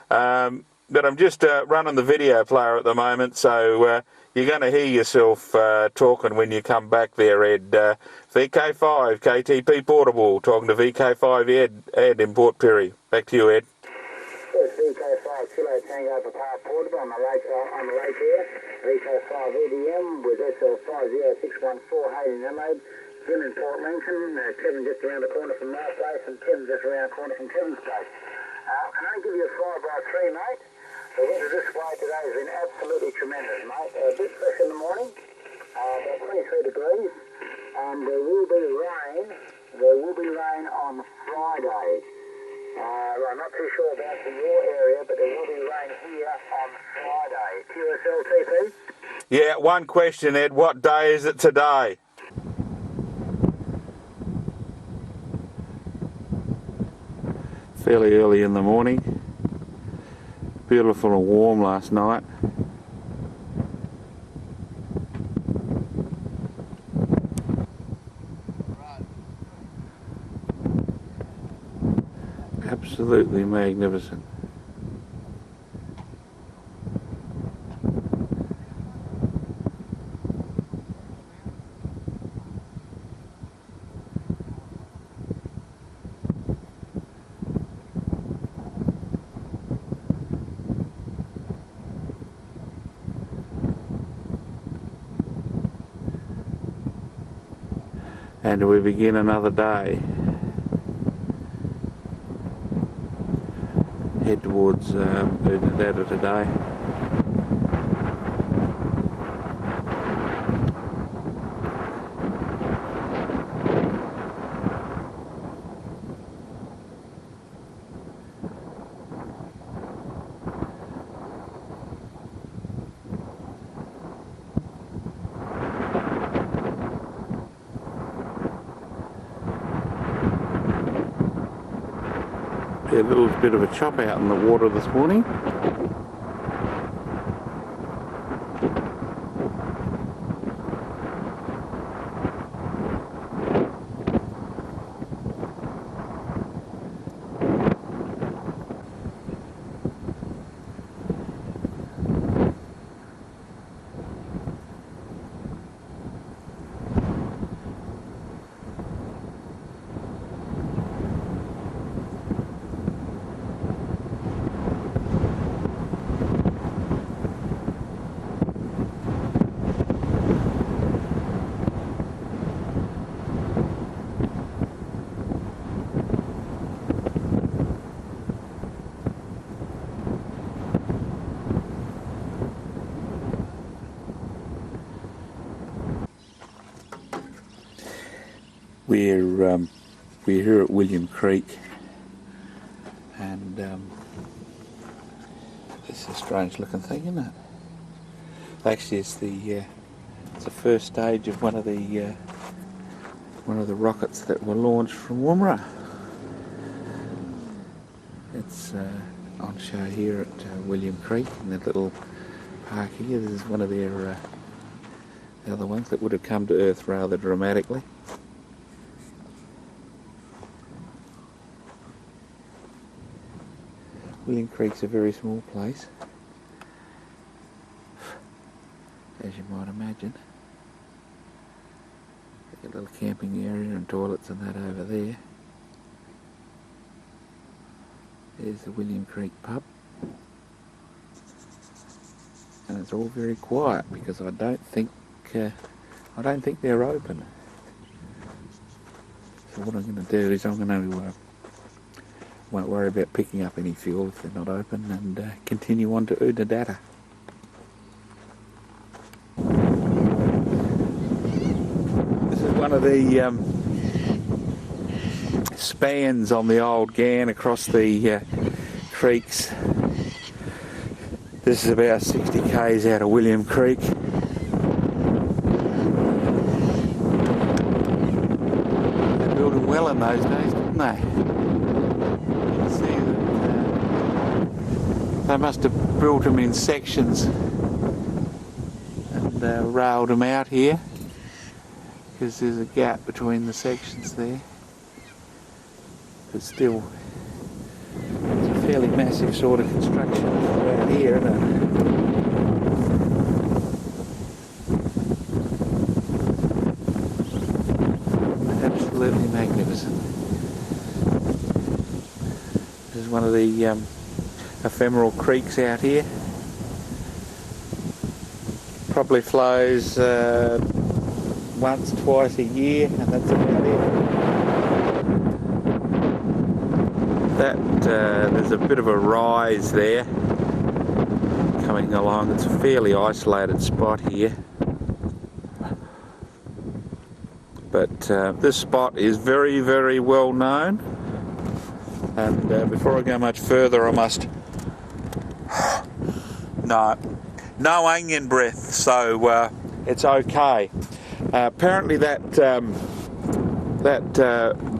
Speaker 1: But I'm just running the video player at the moment, so you're going to hear yourself talking when you come back there, Ed. VK5, KTP Portable, talking to VK5 Ed in Port Pirie. Back to you, Ed.
Speaker 3: It's VK5 Kilo Tango for Power Portable on the Lake Eyre. VK5 EDM with SL50614 Hayden Adelaide. Jim in Port Lincoln, Kevin just around the corner from my place, and Tim just around the corner from Kevin's place. Can I give you a 5x3, mate? The weather this way today has been absolutely tremendous, mate. A bit fresh in the morning, about 23 degrees, and there will be rain. There will be rain on Friday. I'm not too sure about in your area, but there will be rain here on Friday. QSL TP?
Speaker 1: Yeah, one question, Ed. What day is it today?
Speaker 2: Fairly early in the morning. Beautiful and warm last night. Absolutely magnificent. And we begin another day. Head towards Oodnadatta today. A little bit of a chop out in the water this morning. We're here at William Creek, and this is a strange looking thing, isn't it? Actually, it's the first stage of one of the rockets that were launched from Woomera. It's on show here at William Creek in that little park here. This is one of their the other ones that would have come to Earth rather dramatically. William Creek's a very small place, as you might imagine. Got a little camping area and toilets and that over there. There's the William Creek pub, and it's all very quiet because I don't think they're open. So what I'm going to do is I'm going to won't worry about picking up any fuel if they're not open, and continue on to Oodnadatta. This is one of the spans on the Old Ghan across the creeks. This is about 60 k's out of William Creek. They built them well in those days, didn't they? See that they must have built them in sections railed them out here because there's a gap between the sections there. But still, it's a fairly massive sort of construction around here, isn't it? Absolutely magnificent. This is one of the ephemeral creeks out here. Probably flows once, twice a year, and that's about it. There's a bit of a rise there coming along. It's a fairly isolated spot here. But this spot is very, very well known. And before I go much further, I must... No onion breath, so it's okay. Apparently that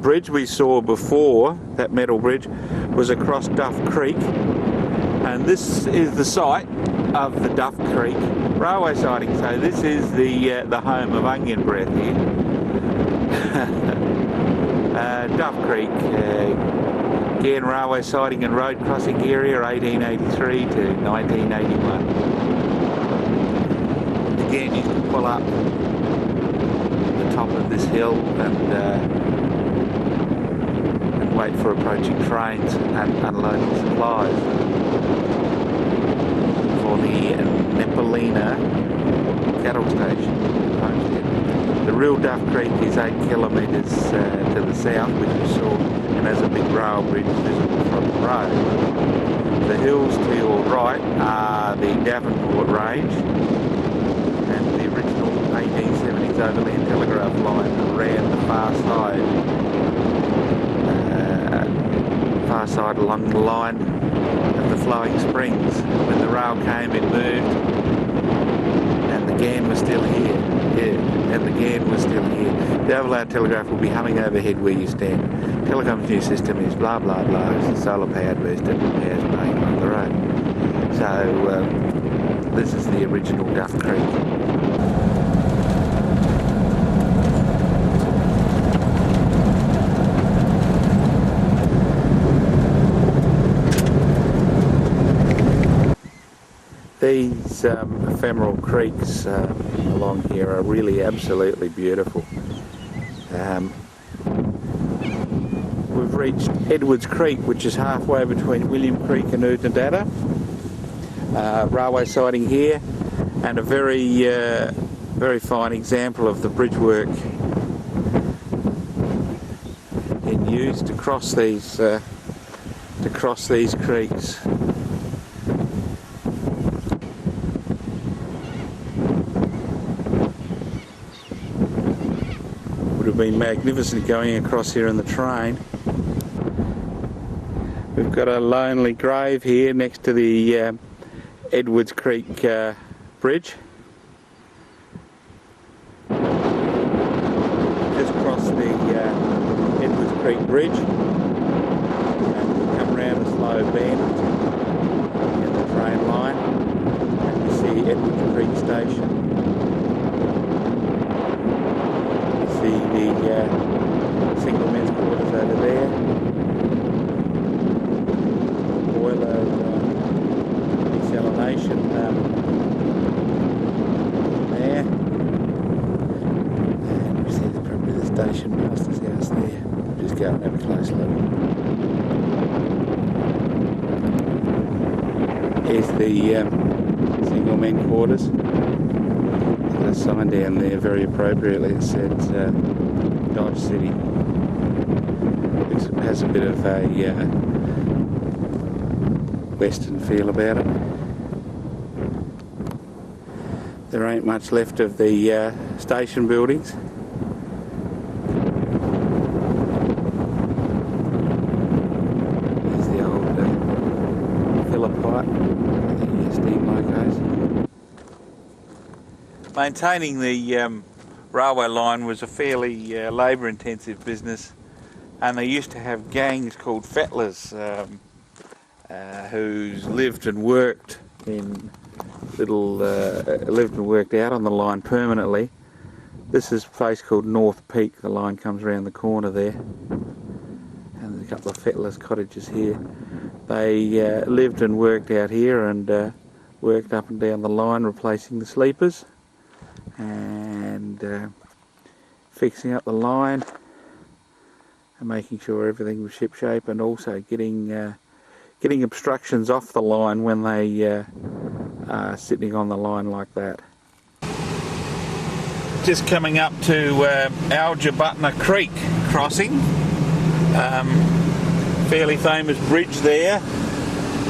Speaker 2: bridge we saw before, that metal bridge, was across Duff Creek, and this is the site of the Duff Creek railway siding. So this is the home of onion breath here. Duff Creek, Ghan railway siding and road crossing area, 1883 to 1981. Again, you can pull up the top of this hill and wait for approaching trains and unloading supplies for the Nepalina cattle station homestead. The real Duff Creek is 8 kilometres to the south, which you saw, and has a big rail bridge visible from the road. The hills to your right are the Davenport Range, and the original 1870s overland telegraph line ran the far side along the line of the flowing springs. When the rail came, it moved, and the Ghan was still here. Yeah, and the Ghan was still here. The overland telegraph will be humming overhead where you stand. Telecom's new system is blah blah blah. It's a solar powered booster that powers playing on the road. So this is the original Duff Creek. These ephemeral creeks along here are really absolutely beautiful. We've reached Edwards Creek, which is halfway between William Creek and Oodnadatta. Railway siding here, and a very fine example of the bridge work in use to cross these creeks. Would have been magnificent going across here in the train. We've got a lonely grave here next to the Edwards Creek bridge. Just crossed the Edwards Creek bridge, and we come round a slow bend in the train line, and you see Edwards Creek station. You see the single men's quarters over there. Boiler desalination there, and you see probably the station master's house there. Just go and have a close look. Here's the single men quarters. There's a sign down there very appropriately. It says Dodge City. It has a bit of a western feel about it. There ain't much left of the station buildings. There's the old filler pipe, the steam locos. Maintaining the railway line was a fairly labour intensive business, and they used to have gangs called fettlers who lived and worked in lived and worked out on the line permanently. This is a place called North Peak. The line comes around the corner there, and there's a couple of fettlers' cottages here. They lived and worked out here and worked up and down the line, replacing the sleepers and fixing up the line and making sure everything was shipshape, and also getting obstructions off the line when they are sitting on the line like that.
Speaker 1: Just coming up to Algebutna Creek crossing. Fairly famous bridge there.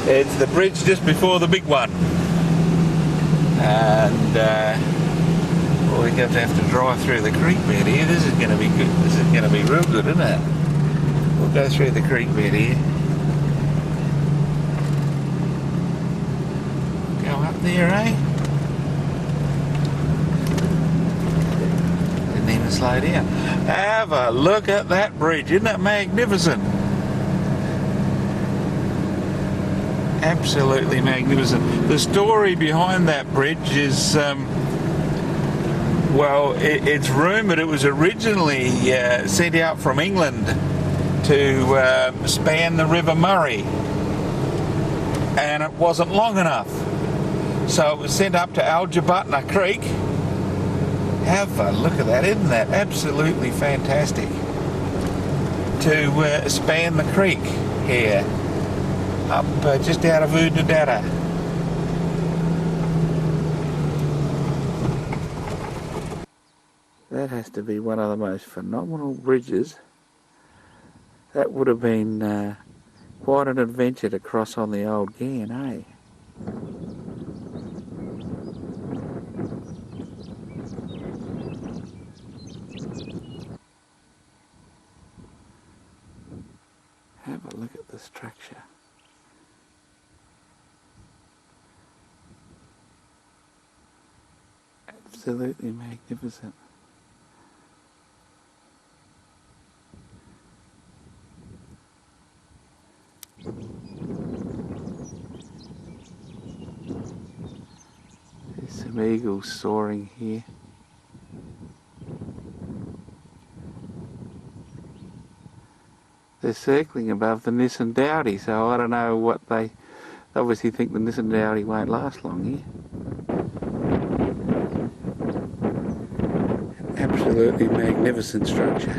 Speaker 1: It's the bridge just before the big one. And we're going to have to drive through the creek bed here. This is going to be good. This is going to be real good, isn't it? We'll go through the creek bed here. Go up there, eh? Didn't even slow down. Have a look at that bridge. Isn't it magnificent? Absolutely magnificent. The story behind that bridge is, well, it's rumoured it was originally sent out from England to span the River Murray, and it wasn't long enough, so it was sent up to Algebutna Creek. Have a look at that. Isn't that absolutely fantastic? To span the creek here up just out of Oodnadatta.
Speaker 2: That has to be one of the most phenomenal bridges. That would have been quite an adventure to cross on the Old Ghan, eh? Have a look at the structure. Absolutely magnificent. There's some eagles soaring here. They're circling above the Nissan Dowdy, so I don't know what they obviously think the Nissan Dowdy won't last long here. Absolutely magnificent structure.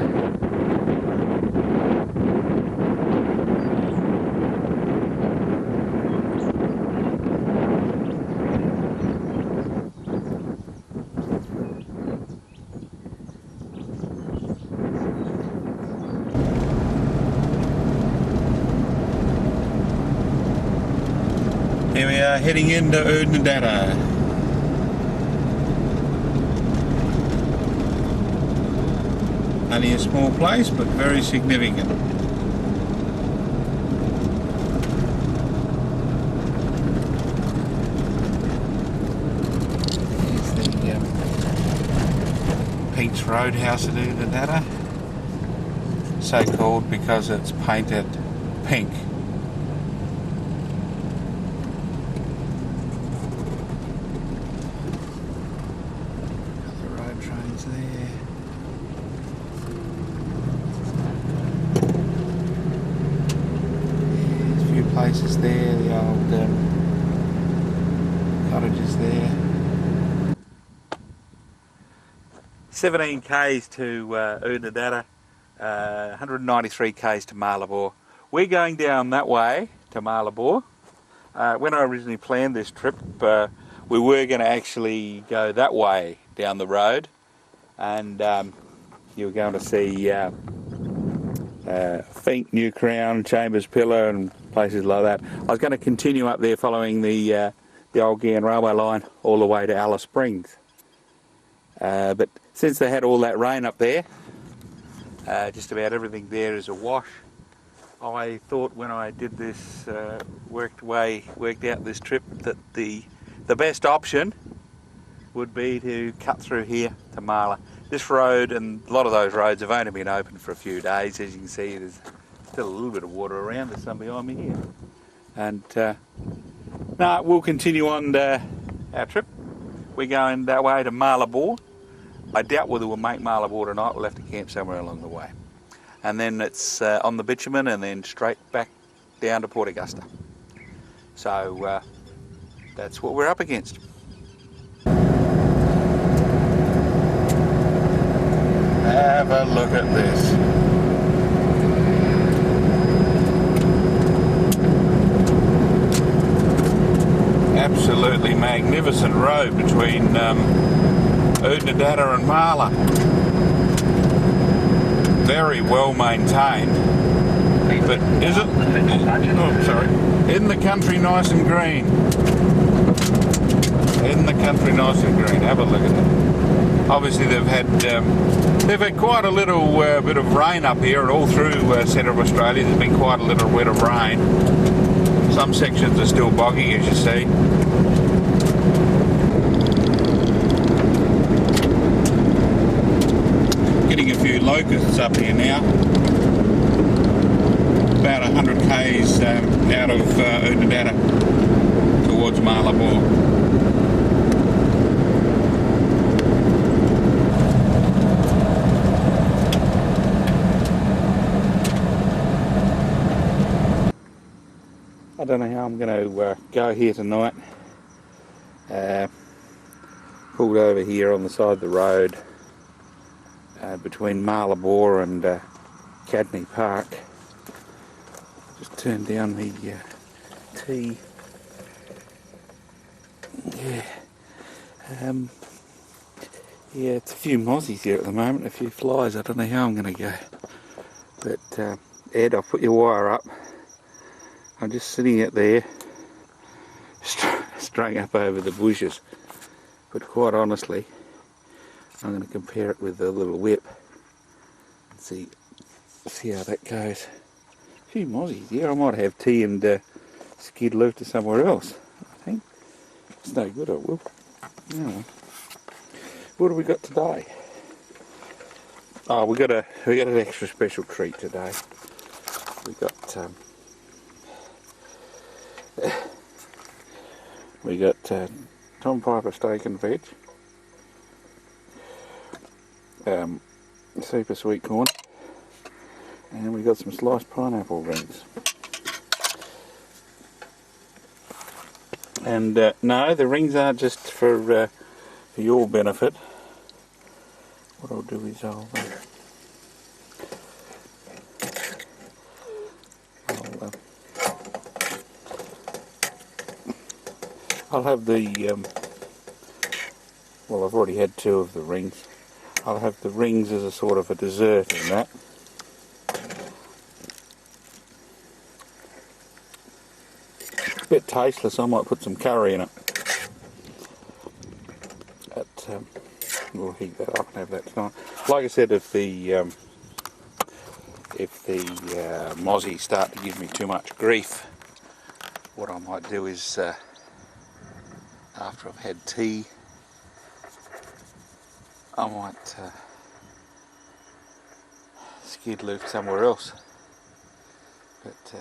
Speaker 1: Here we are heading into Oodnadatta. Only a small place, but very significant. Here's the Pete's Roadhouse at Oodnadatta. So called because it's painted pink. There. There's a few places there, the old cottages there. 17 k's to Oodnadatta, 193 k's to Malabor. We're going down that way to Malabor. When I originally planned this trip, we were going to actually go that way down the road. And you were going to see Fink, New Crown, Chambers Pillar and places like that. I was going to continue up there following the Old Ghan railway line all the way to Alice Springs. But since they had all that rain up there, just about everything there is awash. I thought when I did this, worked out this trip, that the best option would be to cut through here to Marla. This road and a lot of those roads have only been open for a few days. As you can see, there's still a little bit of water around. There's some behind me here. And no, we'll continue on our trip. We're going that way to Marlborough. I doubt whether we'll make Marlborough tonight. We'll have to camp somewhere along the way. And then it's on the bitumen and then straight back down to Port Augusta. So that's what we're up against. Have a look at this. Absolutely magnificent road between Oodnadatta and Marla. Very well maintained. But is it? Oh, sorry. In the country nice and green. In the country nice and green. Have a look at that. Obviously they've had quite a little bit of rain up here and all through central Australia. There's been quite a little bit of rain. Some sections are still boggy, as you see. Getting a few locusts up here now. About 100 k's out of Oodnadatta towards Marlborough. I don't know how I'm going to go here tonight. Pulled over here on the side of the road between Marlborough and Cadney Park. Just turn down the T. Yeah. Yeah, it's a few mozzies here at the moment, a few flies. I don't know how I'm going to go. But Ed, I'll put your wire up. I'm just sitting out there, strung up over the bushes. But quite honestly, I'm going to compare it with the little whip. See how that goes. A few mozzies here. I might have tea and skid loop to somewhere else. I think it's no good. I will. No. What have we got today? Oh, we got an extra special treat today. We got Tom Piper steak and veg, super sweet corn, and we got some sliced pineapple rings. And no, the rings aren't just for your benefit. What I'll do is I'll have the, well, I've already had 2 of the rings. I'll have the rings as a sort of a dessert in that. It's a bit tasteless, I might put some curry in it. But we'll heat that up and have that tonight. Like I said, if the mozzies start to give me too much grief, what I might do is after I've had tea, I might skid loop somewhere else. But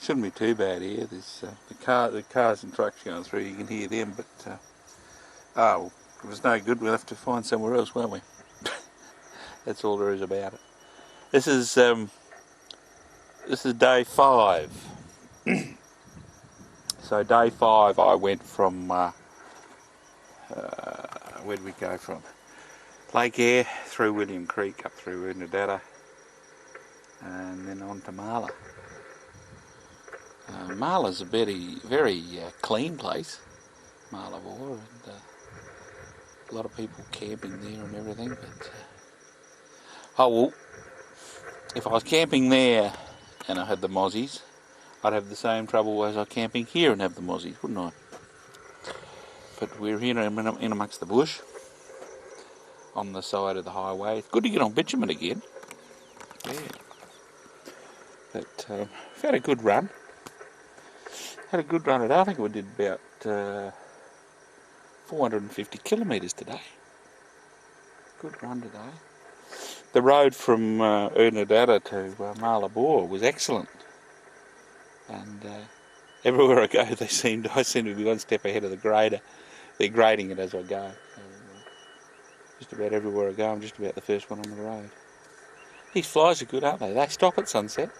Speaker 1: shouldn't be too bad here. There's the cars and trucks going through. You can hear them, but well, if it was no good, we'll have to find somewhere else, won't we? That's all there is about it. This is day 5. So day 5, I went from where did we go from? Lake Eyre, through William Creek, up through Oodnadatta, and then on to Marla. Marla's a very clean place, Marlborough, and a lot of people camping there and everything. But oh well, if I was camping there and I had the mozzies, I'd have the same trouble as I camping here and have the mozzies, wouldn't I? But we're here in amongst the bush, on the side of the highway. It's good to get on bitumen again. Yeah. But we've had a good run. Had a good run today. I think we did about 450 kilometres today. Good run today. The road from Oodnadatta to Marlborough was excellent. And everywhere I go, I seem to be one step ahead of the grader. they're grading it as I go. So, just about everywhere I go, I'm just about the first one on the road. These flies are good, aren't they? They stop at sunset.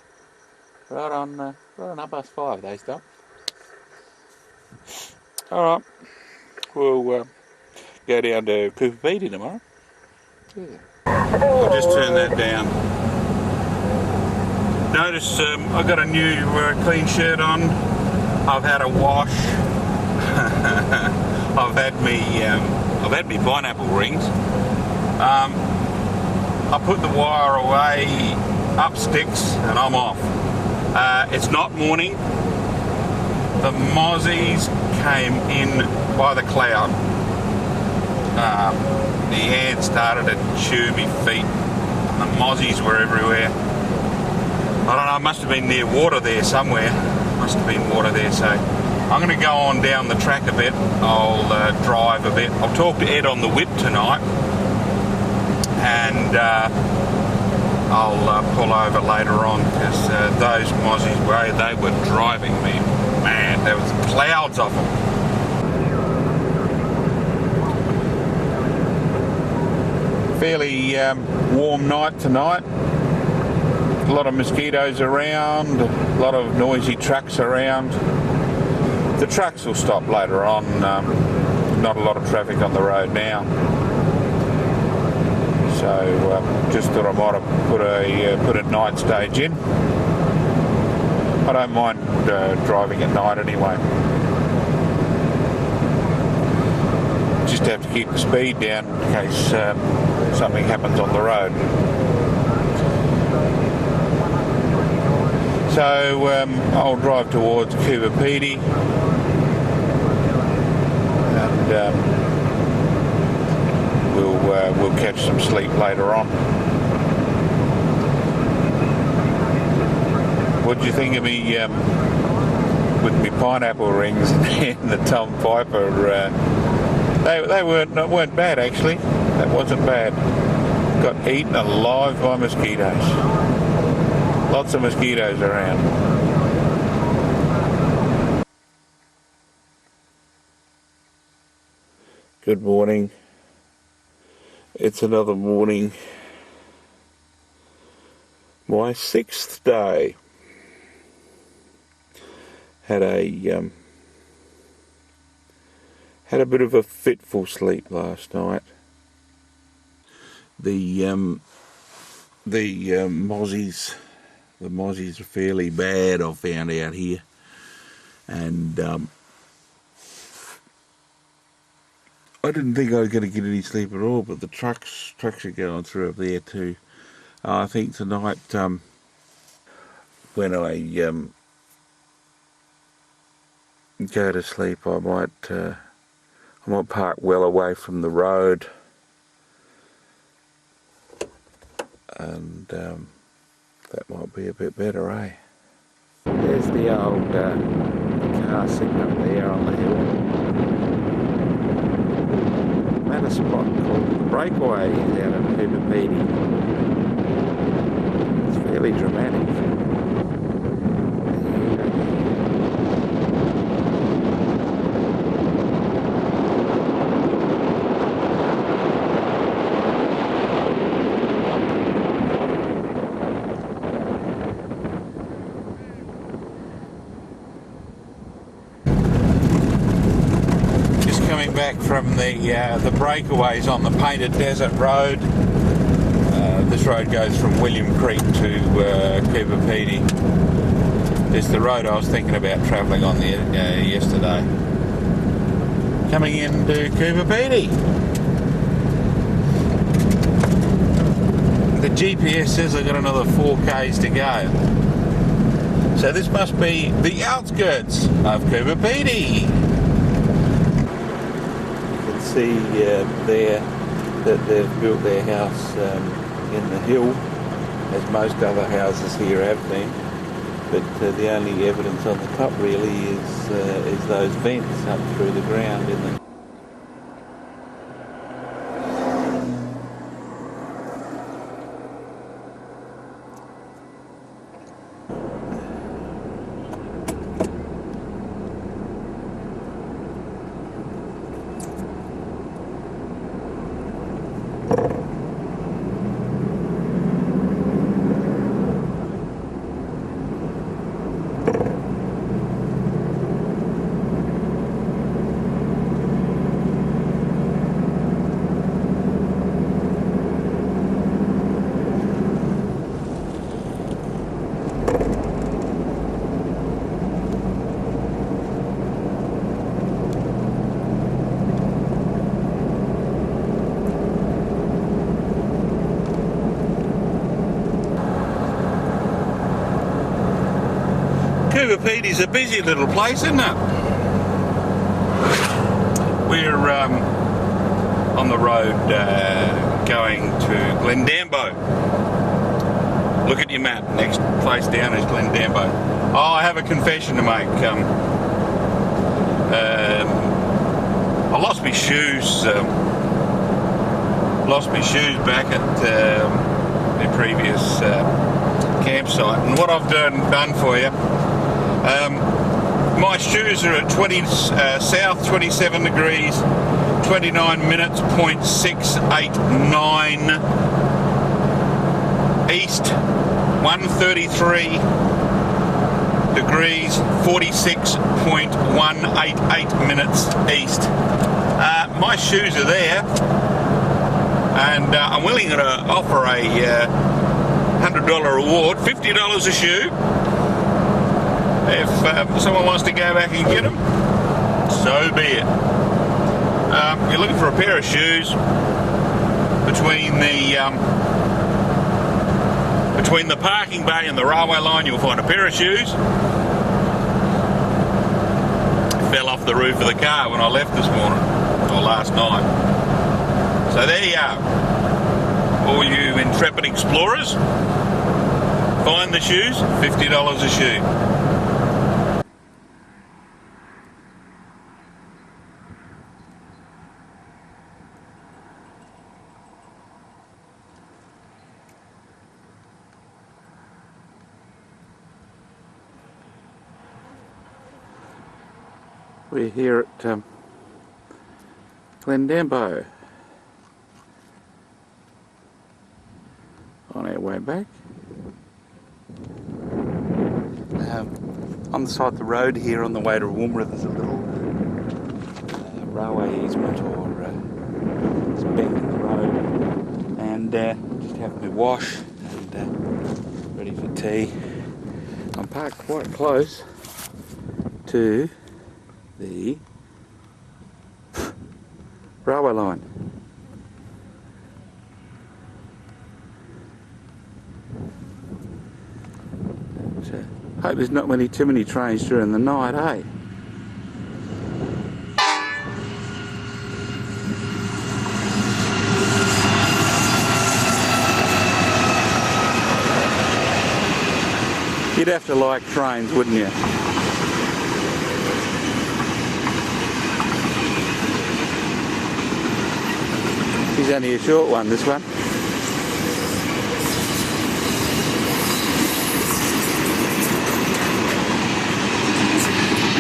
Speaker 1: Right on 5:30 they stop. Alright, we'll go down to Cooper Beatty tomorrow. Yeah. I'll just turn that down. Notice I've got a new clean shirt on. I've had a wash. I've had me pineapple rings. I put the wire away, up sticks, and I'm off. It's not morning. The mozzies came in by the cloud. The ants started to chew me feet. The mozzies were everywhere. I don't know, it must have been near water there somewhere. Must have been water there, so I'm going to go on down the track a bit. I'll drive a bit. I'll talk to Ed on the whip tonight, and I'll pull over later on, because those mozzies, they were driving me mad. There was clouds of them. Fairly warm night tonight. A lot of mosquitoes around, a lot of noisy trucks around. The trucks will stop later on. Not a lot of traffic on the road now. So just thought I might have put a night stage in. I don't mind driving at night anyway. Just have to keep the speed down in case something happens on the road. So I'll drive towards Cooper Beatty, and we'll catch some sleep later on. What do you think of me with me pineapple rings and the Tom Piper? They weren't bad actually. That wasn't bad. Got eaten alive by mosquitoes. Lots of mosquitoes around. Good morning. It's another morning. My 6th day. Had a bit of a fitful sleep last night. The mozzies are fairly bad, I've found out here, and I didn't think I was going to get any sleep at all, but the trucks are going through up there too. I think tonight when I go to sleep, I might park well away from the road, and that might be a bit better, eh? There's the old car sitting up there on the hill. I'm at a spot called the Breakaway out of Cooper Beatty. It's fairly dramatic. Back from the breakaways on the Painted Desert Road. This road goes from William Creek to Cooper Beatty. It's the road I was thinking about travelling on yesterday. Coming into Cooper Beatty. The GPS says I've got another 4k's to go. So this must be the outskirts of Cooper Beatty. See there that they've built their house in the hill, as most other houses here have been, but the only evidence on the top really is those vents up through the ground in the
Speaker 2: Coober Pete's a busy little place, isn't it? We're on the road going to Glendambo. Look at your map. Next place down is Glendambo. Oh, I have a confession to make. I lost my shoes. Lost my shoes back at the previous campsite, and what I've done for you. My shoes are at 20 south 27 degrees 29 minutes 0.689, east 133 degrees 46.188 minutes east. My shoes are there, and I'm willing to offer a $100 reward, $50 a shoe. If someone wants to go back and get them, so be it. You're looking for a pair of shoes between the parking bay and the railway line. You'll find a pair of shoes. Fell off the roof of the car when I left this morning, or last night. So there you are, all you intrepid explorers. Find the shoes, $50 a shoe. We're here at Glendambo on our way back. On the side of the road here on the way to Woomera, there's a little railway easement, or it's a bend in the road, and just having a wash and ready for tea. I'm parked quite close to the railway line. Hope there's not too many trains during the night, eh? You'd have to like trains, wouldn't you? He's only a short one, this one.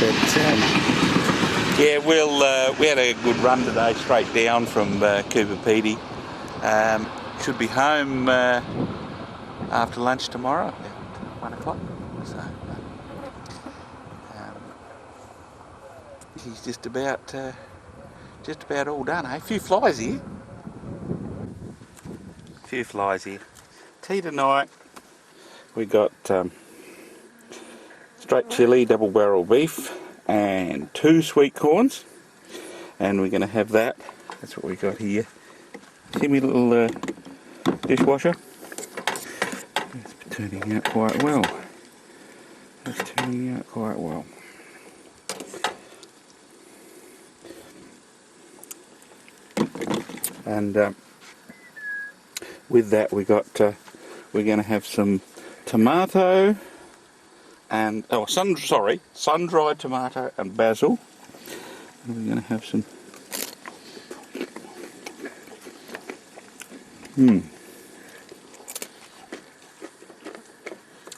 Speaker 2: But yeah, we had a good run today, straight down from Coober Pedy. Should be home after lunch tomorrow, about 1 o'clock. So he's just about all done, eh? A few flies here. Tea tonight. We got straight chili, double barrel beef, and 2 sweet corns, and we're going to have that. That's what we got here. See my little dishwasher? It's turning out quite well. And with that we're going to have some tomato and sun-dried tomato and basil, and we're going to have some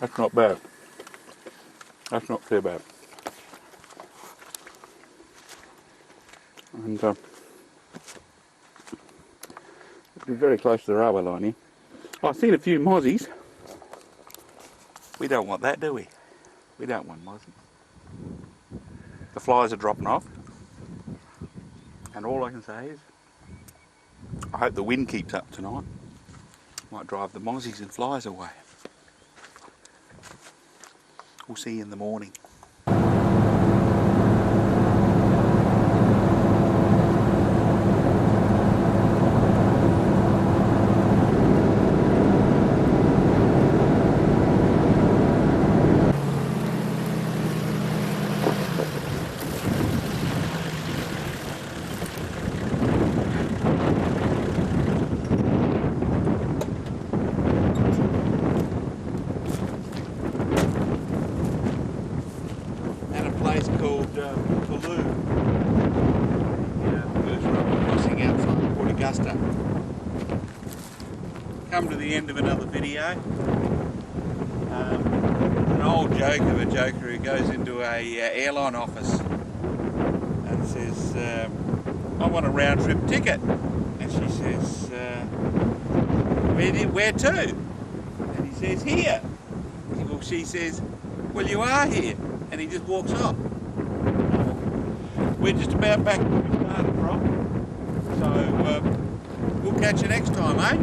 Speaker 2: that's not bad. That's not too bad. And we're very close to the railway line here. I've seen a few mozzies. We don't want that, do we? We don't want mozzies. The flies are dropping off. And all I can say is, I hope the wind keeps up tonight. Might drive the mozzies and flies away. We'll see you in the morning.
Speaker 1: called Baloo. First rubber crossing outside Port Augusta. Come to the end of another video. An old joke of a joker who goes into a airline office and says, I want a round trip ticket. And she says, where to? And he says, here. Well, she says, well, you are here. And he just walks off. We're just about back where we started from. So we'll catch you next time, eh?